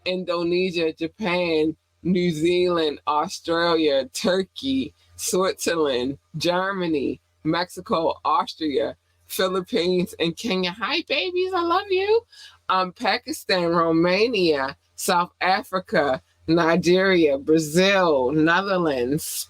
Indonesia, Japan, New Zealand, Australia, Turkey, Switzerland, Germany, Mexico, Austria, Philippines, and Kenya. Hi, babies. I love you. Pakistan, Romania, South Africa, Nigeria, Brazil, Netherlands,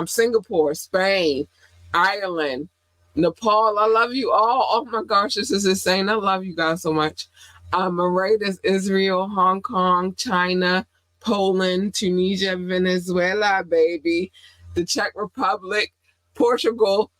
Singapore, Spain, Ireland, Nepal. I love you all. Oh my gosh, this is insane. I love you guys so much. Mauritius, Israel, Hong Kong, China, Poland, Tunisia, Venezuela, baby, the Czech Republic, Portugal,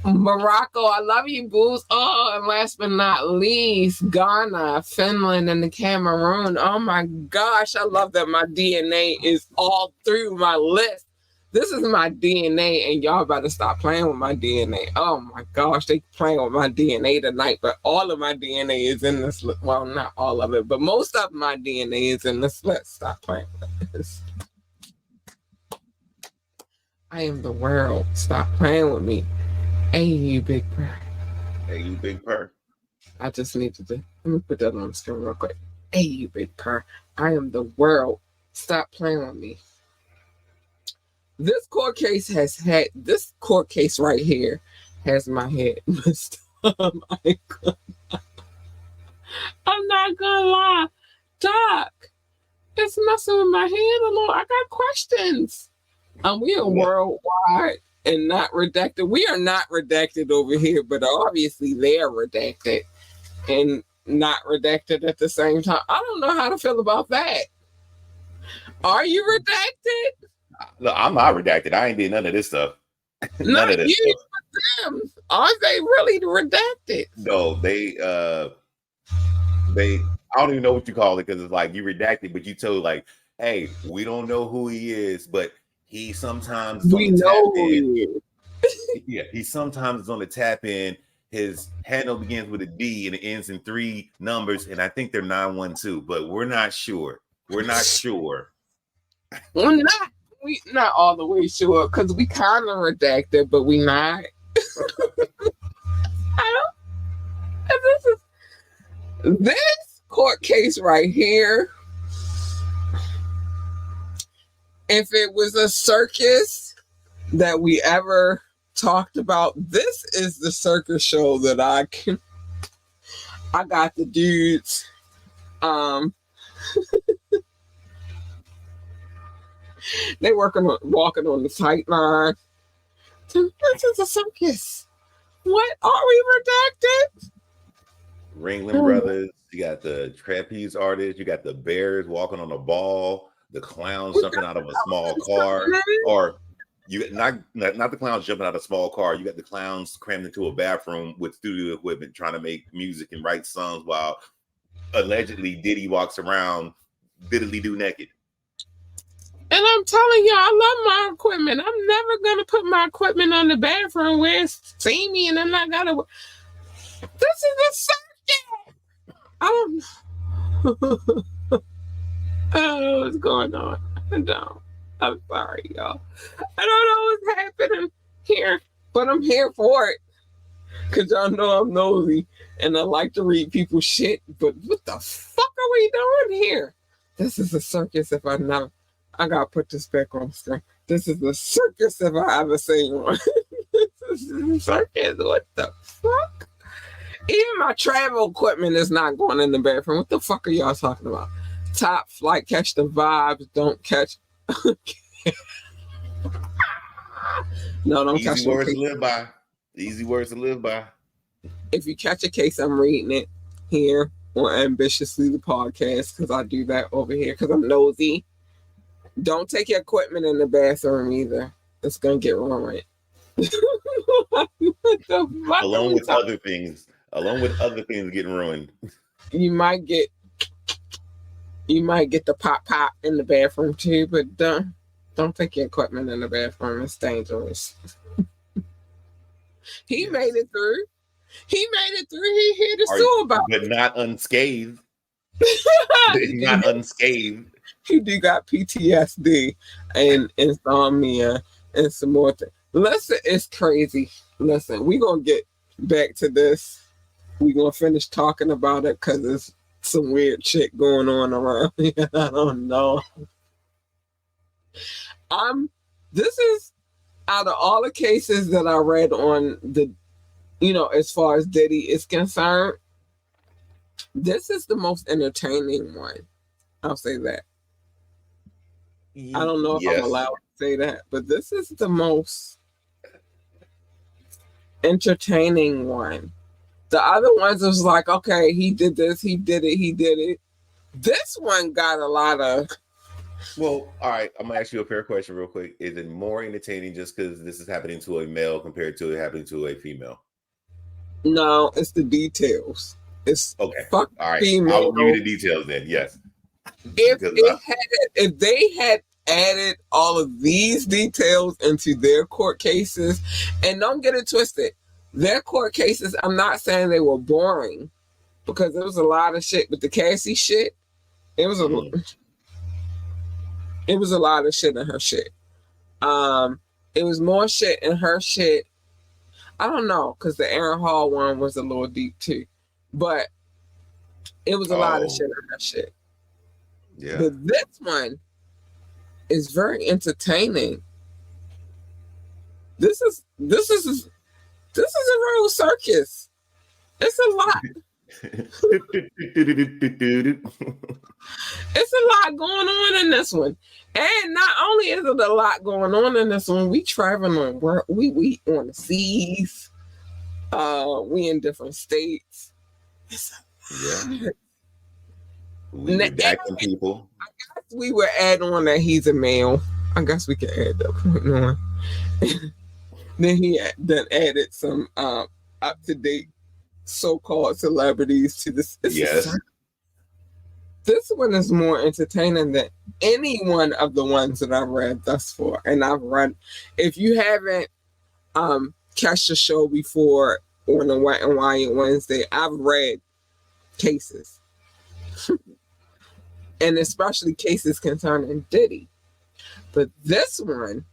Morocco. I love you, booze. Oh, and last but not least, Ghana, Finland, and the Cameroon. Oh my gosh, I love that my DNA is all through my list. This is my DNA, and y'all better stop playing with my DNA. Oh my gosh, they playing with my DNA tonight, but all of my DNA is in this list. Well, not all of it, but most of my DNA is in this list. Stop playing with this. I am the world. Stop playing with me. Hey, you big purr. Hey, you big purr. I just needed to, let me put that on the screen real quick. Hey, you big purr. I am the world. Stop playing with me. This court case right here has my head messed up. I'm not gonna lie. Doc, it's messing with my head a little. I got questions. We are worldwide and not redacted. We are not redacted over here, but obviously they are redacted and not redacted at the same time. I don't know how to feel about that. Are you redacted? No, I'm not redacted. I ain't did none of this stuff. None of this you, stuff. Them. Are they really redacted? No, they I don't even know what you call it, because it's like you redacted, but you told like, hey, we don't know who he is, but he sometimes is we know who he is. Yeah, he sometimes is on the tap in. His handle begins with a D and it ends in 3 numbers, and I think they're 912, but we're not sure. We're not sure. We're not all the way sure, because we kind of redacted, but we not. This court case right here, if it was a circus that we ever talked about, this is the circus show that I got the dudes they walking on the tight line. This is a circus. What? Are we redacted? Ringling Brothers. You got the trapeze artists. You got the bears walking on a ball. The clowns jumping out of a small car. Or you not the clowns jumping out of a small car. You got the clowns crammed into a bathroom with studio equipment trying to make music and write songs while allegedly Diddy walks around diddly-do naked. And I'm telling you, I love my equipment. I'm never gonna put my equipment on the bathroom where it's steamy and I'm not gonna. This is a circus. I don't know what's going on. I don't. I'm sorry, y'all. I don't know what's happening here, but I'm here for it. Cause y'all know I'm nosy and I like to read people's shit. But what the fuck are we doing here? This is a circus if I never. I gotta put this back on screen. This is a circus if I ever seen one. This is a circus. What the fuck? Even my travel equipment is not going in the bathroom. What the fuck are y'all talking about? Top flight, catch the vibes, don't catch. No, don't catch. Easy words to live by. Easy words to live by. If you catch a case, I'm reading it here on Ambitiously the podcast, because I do that over here because I'm nosy. Don't take your equipment in the bathroom either. It's gonna get ruined. Along with other things getting ruined. You might get You might get the pop in the bathroom too, but don't take your equipment in the bathroom. It's dangerous. He made it through. He made it through. He here to sue about but not unscathed. it. Not unscathed. He do got PTSD and insomnia and some more things. Listen, it's crazy. Listen, we gonna get back to this. We gonna finish talking about it because there's some weird shit going on around here. I don't know. This is out of all the cases that I read on the, as far as Diddy is concerned, this is the most entertaining one. I'll say that. I don't know if I'm allowed to say that, but this is the most entertaining one. The other ones was like, okay, he did this, he did it. This one got a lot of. Well, all right. I'm gonna ask you a fair question real quick. Is it more entertaining just because this is happening to a male compared to it happening to a female? No, it's the details. It's okay. Fuck all right. female. I'll give you the details then. Yes. If they had added all of these details into their court cases, and don't get it twisted, their court cases, I'm not saying they were boring, because there was a lot of shit with the Cassie shit. It was a lot of shit in her shit. It was more shit in her shit. I don't know, because the Aaron Hall one was a little deep too, but it was a lot of shit in her shit. Yeah. But this one is very entertaining. This is a real circus. It's a lot. It's a lot going on in this one. And not only is it a lot going on in this one, we traveling on we on the seas. We in different states. It's a lot. We redacting people. I guess we were adding on that he's a male. I guess we can add that point on. Then he added some up-to-date so-called celebrities to this. Yes. This one is more entertaining than any one of the ones that I've read thus far. And I've read, if you haven't catch the show before on the White and Wyatt Wednesday, I've read cases. And especially cases concerning Diddy. But this one,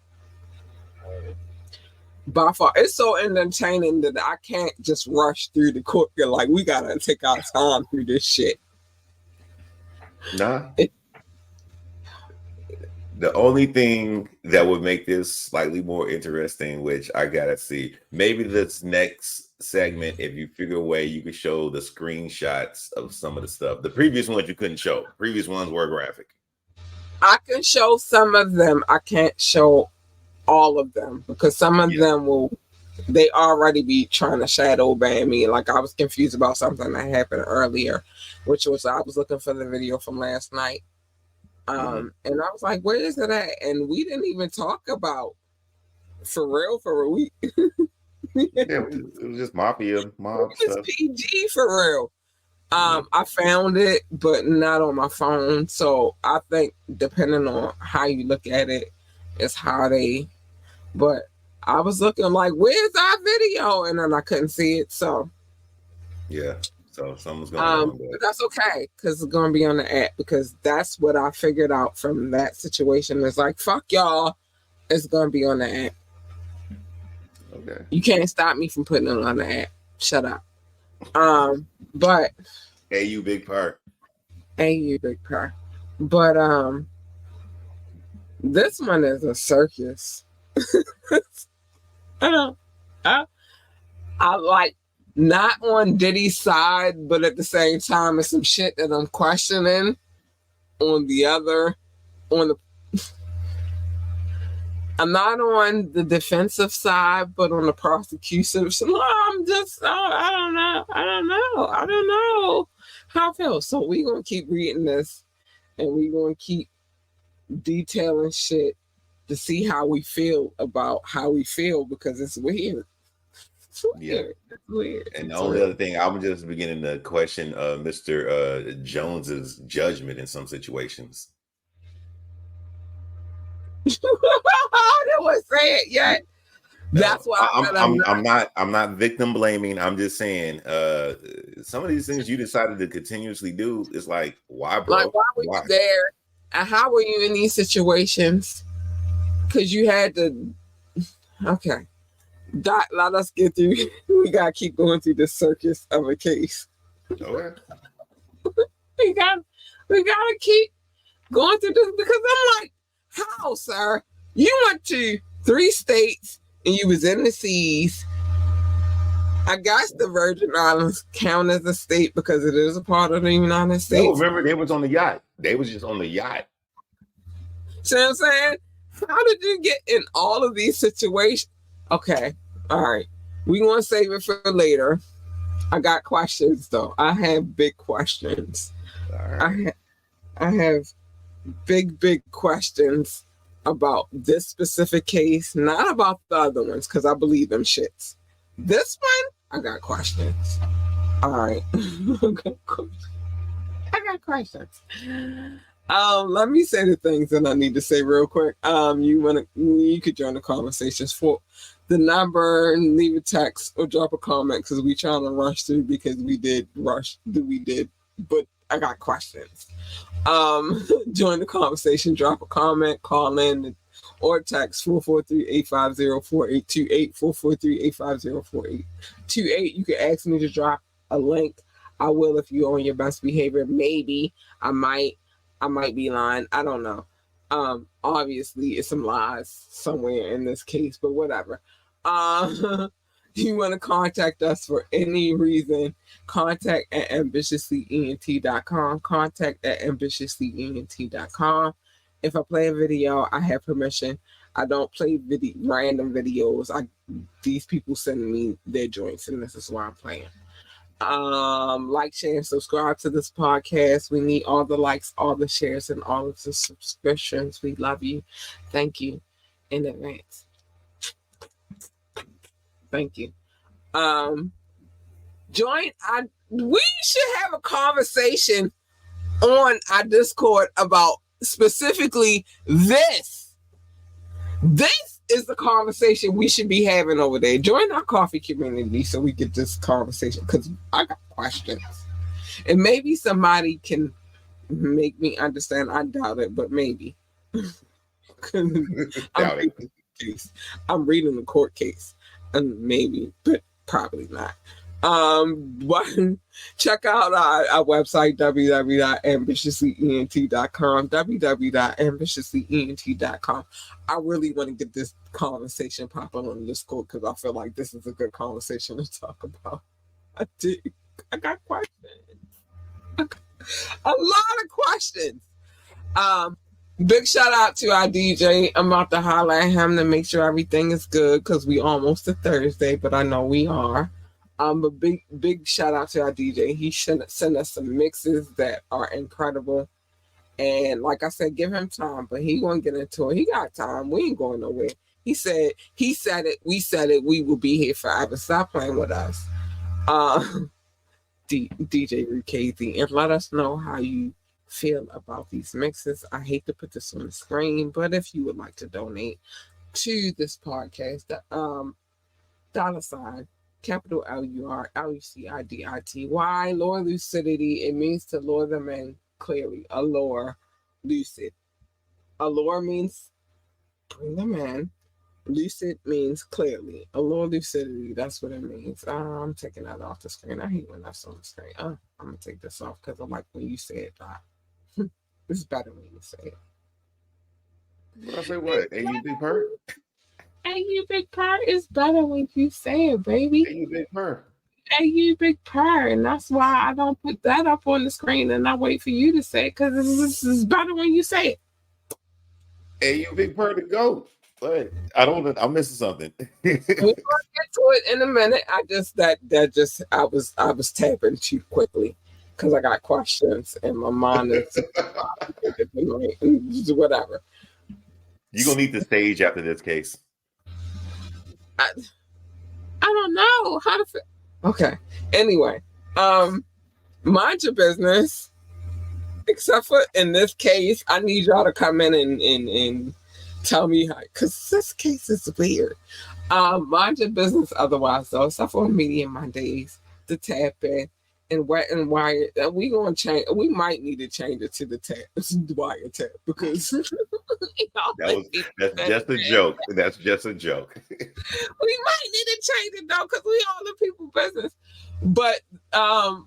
by far, it's so entertaining that I can't just rush through the court. Like, we gotta take our time through this shit. Nah. The only thing that would make this slightly more interesting, which I gotta see, maybe this next segment, if you figure a way you could show the screenshots of some of the stuff. The previous ones you couldn't show. Previous ones were graphic. I can show some of them. I can't show all of them because some of them they already be trying to shadow ban me. Like, I was confused about something that happened earlier, which was I was looking for the video from last night. And I was like, where is it at? And we didn't even talk about for real. It was just mob stuff. PG for real. I found it, but not on my phone. So I think depending on how you look at it, is how they. But I was looking like, where's our video? And then I couldn't see it. So yeah. So something's going on. But that's okay, because it's going to be on the app, because that's what I figured out from that situation. It's like, fuck y'all, it's going to be on the app. Okay. You can't stop me from putting it on the app. Shut up. But hey, you big part. But this one is a circus. I like, not on Diddy's side, but at the same time, it's some shit that I'm questioning I'm not on the defensive side, but on the prosecution. So I don't know how I feel. So we're going to keep reading this, and we're going to keep detailing shit to see how we feel about how we feel, because it's weird. Yeah. It's weird. And the It's only weird. other thing, I'm just beginning to question Mr. Jones's judgment in some situations. I didn't want to say it yet. That's No, why I said I'm not victim blaming. I'm just saying some of these things you decided to continuously do is like, why, like, bro? why were you Why? there? And how were you in these situations? Because you had to. Okay. Doc, let us get through. We gotta keep going through this circus of a case. Okay. We got, we gotta keep going through this because I'm like, how, sir? You went to 3 states and you was in the seas. I guess the Virgin Islands count as a state because it is a part of the United States. No, remember they was on the yacht. They was just on the yacht. See what I'm saying? How did you get in all of these situations? Okay, all right. We want to save it for later. I got questions though. I have big questions. All right. I have big questions about this specific case, not about the other ones, because I believe them shits. This one, I got questions. All right. I got questions. Let me say the things that I need to say real quick. You could join the conversations for the number, leave a text or drop a comment because we trying to rush through because we did, but I got questions. Join the conversation, drop a comment, call in, or text 443-850-4828, 443-850-4828. You can ask me to drop a link. I will if you're on your best behavior. Maybe I might be lying. I don't know. Obviously it's some lies somewhere in this case, but whatever. You want to contact us for any reason, contact at ambitiouslyent.com, contact at ambitiouslyent.com. If I play a video, I have permission. I don't play random videos. These people send me their joints, and this is why I'm playing. Like, share, and subscribe to this podcast. We need all the likes, all the shares, and all of the subscriptions. We love you. Thank you in advance. Thank you. We should have a conversation on our Discord about specifically this. This is the conversation we should be having over there. Join our coffee community so we get this conversation because I got questions. And maybe somebody can make me understand. I doubt it, but maybe. I'm reading the court case. And maybe, but probably not. But check out our website, www.ambitiouslyent.com, www.ambitiouslyent.com. I really want to get this conversation popping on Discord because I feel like this is a good conversation to talk about. I do. I got questions. A lot of questions. Big shout out to our DJ. I'm about to holler at him to make sure everything is good because we almost to Thursday, but I know we are. But big shout out to our DJ. He should send us some mixes that are incredible. And like I said, give him time, but he won't get into it. He got time. We ain't going nowhere. He said it, we said it, we will be here forever. Stop playing with us. DJ Rukazi, and let us know how you feel about these mixes. I hate to put this on the screen, but if you would like to donate to this podcast, $, capital LURLUCIDITY, lure lucidity. It means to lure them in clearly. Allure, lucid. Allure means bring them in. Lucid means clearly. Allure lucidity, that's what it means. I'm taking that off the screen. I hate when that's on the screen. I'm gonna take this off because I like when you say it, Doc. It's better when you say it. I say what? Hey, you big purr? Hey, you big purr is better when you say it, baby. Hey, you big purr. Hey, you big purr. And that's why I don't put that up on the screen and I wait for you to say it because this is better when you say it. Hey, you big purr to go. But I'm missing something. We'll get to it in a minute. I was tapping too quickly because I got questions and my mind is whatever. You're gonna need the stage after this case. I don't know how to. Okay. Anyway, mind your business. Except for in this case, I need y'all to come in and tell me how, because this case is weird. Mind your business otherwise, though, except for Media Mondays, the tap in, and Wet and Wired. We gonna change. We might need to change it to the tap, wire tap, because that's just a joke. That's just a joke. We might need to change it though, because we all the people business. But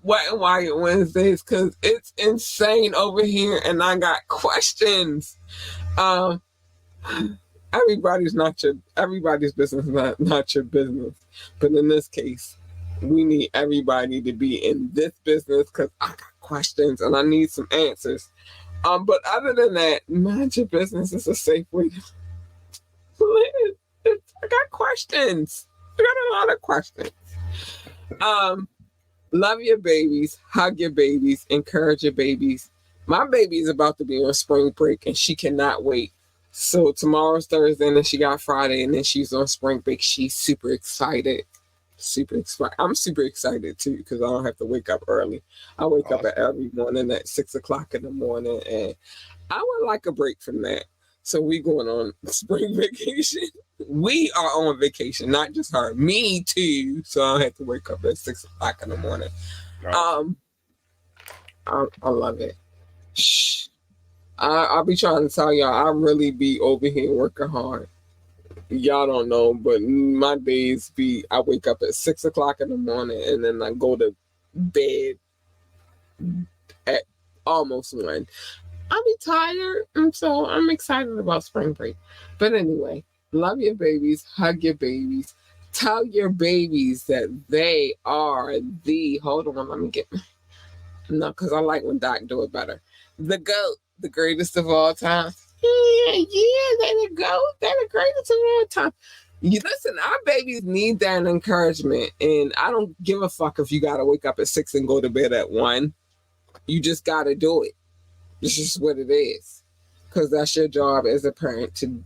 Wet and Wired Wednesdays, because it's insane over here, and I got questions. Everybody's business, not your business. But in this case, we need everybody to be in this business because I got questions and I need some answers. But other than that, mind your business is a safe way to live. I got questions. I got a lot of questions. Love your babies, hug your babies, encourage your babies. My baby is about to be on spring break and she cannot wait. So tomorrow's Thursday and then she got Friday and then she's on spring break. She's super excited. I'm super excited too because I don't have to wake up early. I wake up every morning at 6 o'clock in the morning and I would like a break from that. So we going on spring vacation. We are on vacation, not just her. Me too. So I don't have to wake up at 6 o'clock in the morning. Right. I love it. Shh. I'll be trying to tell y'all, I really be over here working hard. Y'all don't know, but my days be, I wake up at 6 o'clock in the morning and then I go to bed at almost 1. I be tired, and so I'm excited about spring break. But anyway, love your babies, hug your babies, tell your babies that they are hold on, let me get, no, because I like when Doc do it better. The GOAT, the greatest of all time. Yeah, they're the GOAT, they're the greatest of all time. Listen, our babies need that encouragement, and I don't give a fuck if you got to wake up at 6 and go to bed at 1. You just got to do it. It's just what it is. Because that's your job as a parent to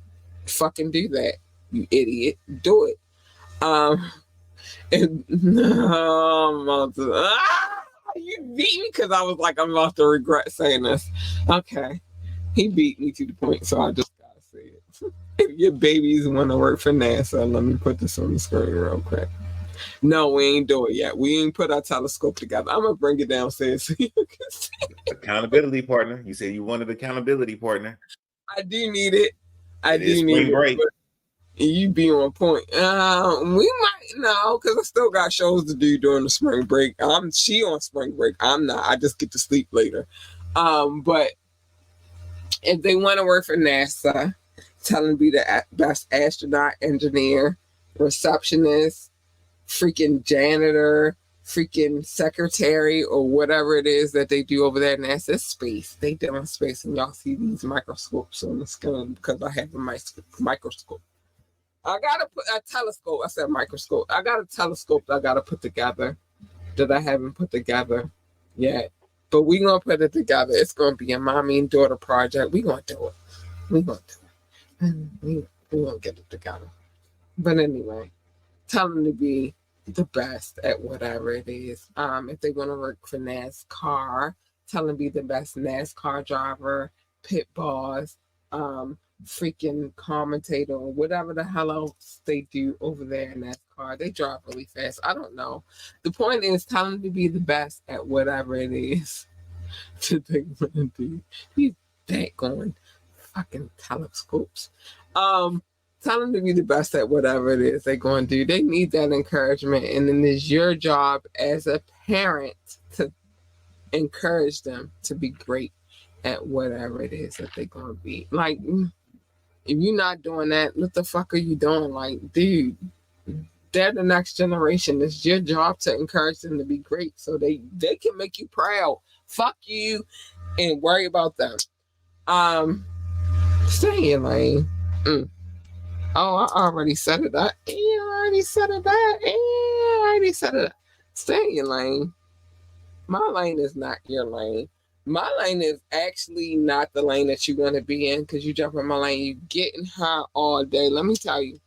fucking do that. You idiot. Do it. You beat me because I was like, I'm about to regret saying this. Okay. He beat me to the point, so I just gotta say it. If your babies want to work for NASA, let me put this on the screen real quick. No, we ain't do it yet. We ain't put our telescope together. I'm gonna bring it downstairs so you can see. Accountability partner. You said you wanted accountability partner. I do need it. I do need break. it. You be on point. We might know because I still got shows to do during the spring break. She on spring break. I'm not. I just get to sleep later. But if they want to work for NASA, tell them to be the best astronaut, engineer, receptionist, freaking janitor, freaking secretary, or whatever it is that they do over there in NASA. Space. They do in space, and y'all see these microscopes on the screen because I have a microscope. I gotta put a telescope. I said microscope. I got a telescope that I gotta put together that I haven't put together yet. But we gonna put it together. It's gonna be a mommy and daughter project. We gonna do it. We gonna do it. And we gonna get it together. But anyway, tell them to be the best at whatever it is. If they want to work for NASCAR, tell them to be the best NASCAR driver, pit boss, freaking commentator, or whatever the hell else they do over there in NASCAR. They drive really fast. I don't know. The point is, tell them to be the best at whatever it is that they want to do. These daggone fucking telescopes. Tell them to be the best at whatever it is they're going to do. They need that encouragement. And then it's your job as a parent to encourage them to be great at whatever it is that they're going to be. Like, if you're not doing that, what the fuck are you doing? Like, dude, they're the next generation. It's your job to encourage them to be great so they can make you proud. Fuck you and worry about them. Stay in your lane. Oh, I already said it. I already said it. Stay in your lane. My lane is not your lane. My lane is actually not the lane that you want to be in because you jump in my lane, you getting high all day. Let me tell you.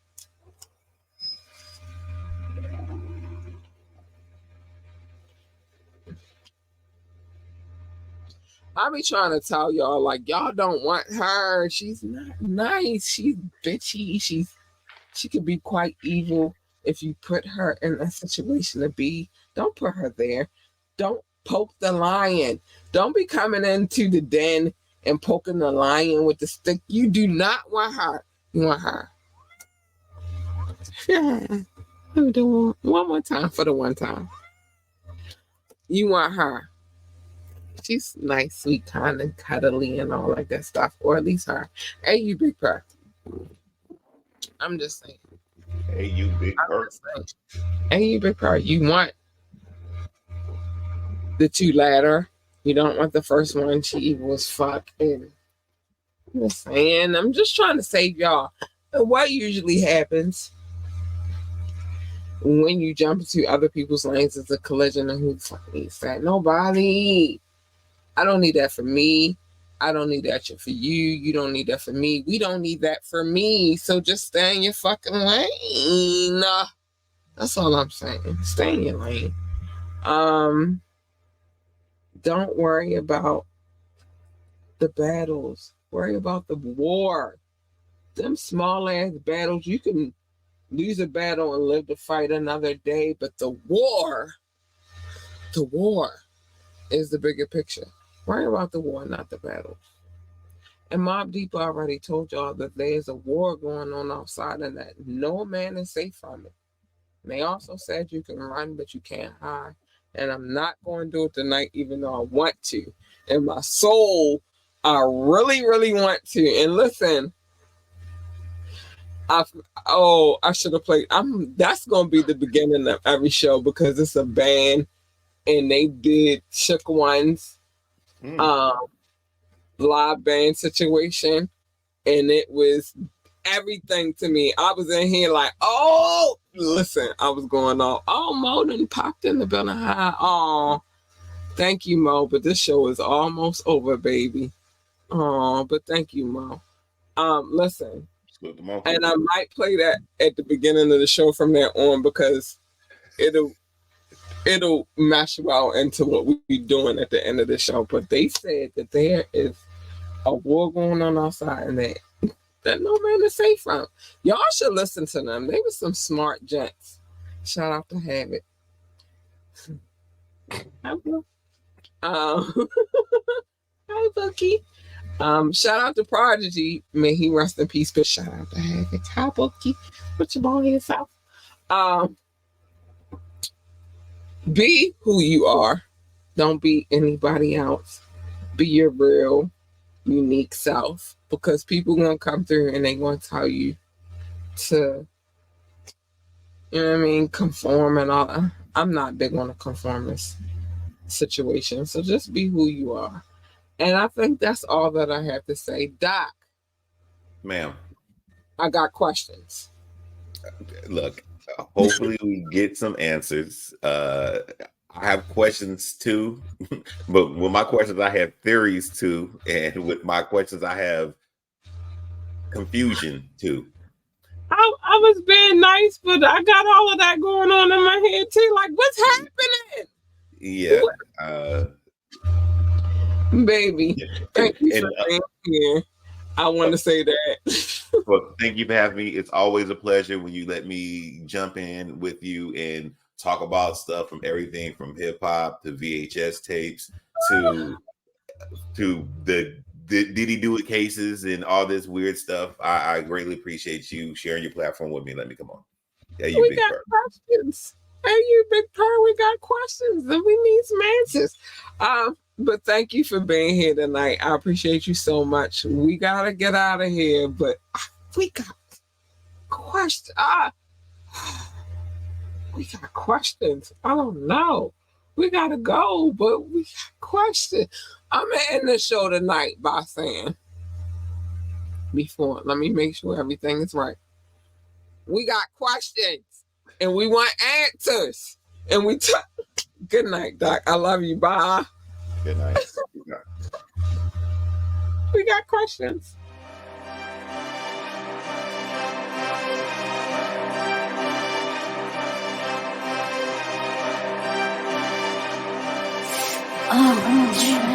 I be trying to tell y'all, like, y'all don't want her. She's not nice. She's bitchy. She could be quite evil if you put her in a situation to be. Don't put her there. Don't poke the lion. Don't be coming into the den and poking the lion with the stick. You do not want her. You want her. I'm doing one more time for the one time. You want her. She's nice, sweet, kind, and cuddly and all like that stuff. Or at least her. Hey, you big purr. I'm just saying. Hey, you big purr. Hey, you big purr. You want the two latter. You don't want the first one. She evil as fuck. And I'm just saying. I'm just trying to save y'all. What usually happens when you jump into other people's lanes is a collision, and who the fuck needs that? Nobody. I don't need that for me. I don't need that for you. You don't need that for me. We don't need that for me. So just stay in your fucking lane. That's all I'm saying. Stay in your lane. Don't worry about the battles. Worry about the war. Them small ass battles, you can lose a battle and live to fight another day, but the war is the bigger picture. Worry about the war, not the battles. And Mobb Deep already told y'all that there's a war going on outside and that no man is safe from it. And they also said you can run, but you can't hide. And I'm not going to do it tonight, even though I want to. In my soul, I really, really want to. And listen, I should have played. That's going to be the beginning of every show because it's a band and they did Shook One's live band situation, and it was everything to me. I was in here like, oh, listen, I was going off. Oh, Mo done popped in the building high. Oh, thank you, Mo, but this show is almost over, baby. Oh, but thank you, Mo. Listen, and I might play that at the beginning of the show from there on because it'll mash well into what we be doing at the end of the show. But they said that there is a war going on outside and that no man is safe from. Y'all should listen to them. They were some smart gents. Shout out to Habit. Hi, Bookie. Shout out to Prodigy. May he rest in peace, but shout out to Habit. Hi, Bookie. Put your ball in yourself. Be who you are. Don't be anybody else. Be your real, unique self. Because people gonna come through and they gonna tell you to, you know what I mean, conform and all. I'm not big on a conformist situation. So just be who you are. And I think that's all that I have to say. Doc. Ma'am. I got questions. Look. Hopefully we get some answers. I have questions too, but with my questions I have theories too, and with my questions I have confusion too. I was being nice, but I got all of that going on in my head too. Like, what's happening? Yeah. Baby, thank you for being here. I want to say that. Well, thank you for having me. It's always a pleasure when you let me jump in with you and talk about stuff from everything from hip hop to VHS tapes to the Did He Do It cases and all this weird stuff. I greatly appreciate you sharing your platform with me. Let me come on. Yeah, we got questions. Hey, you big purr, we got questions and we need some answers. But thank you for being here tonight. I appreciate you so much. We gotta get out of here, but we got questions. We got questions. I don't know. We gotta go, but we got questions. I'm gonna end the show tonight by saying, let me make sure everything is right. We got questions and we want answers. And good night, Doc. I love you. Bye. Good night. We got questions. Oh,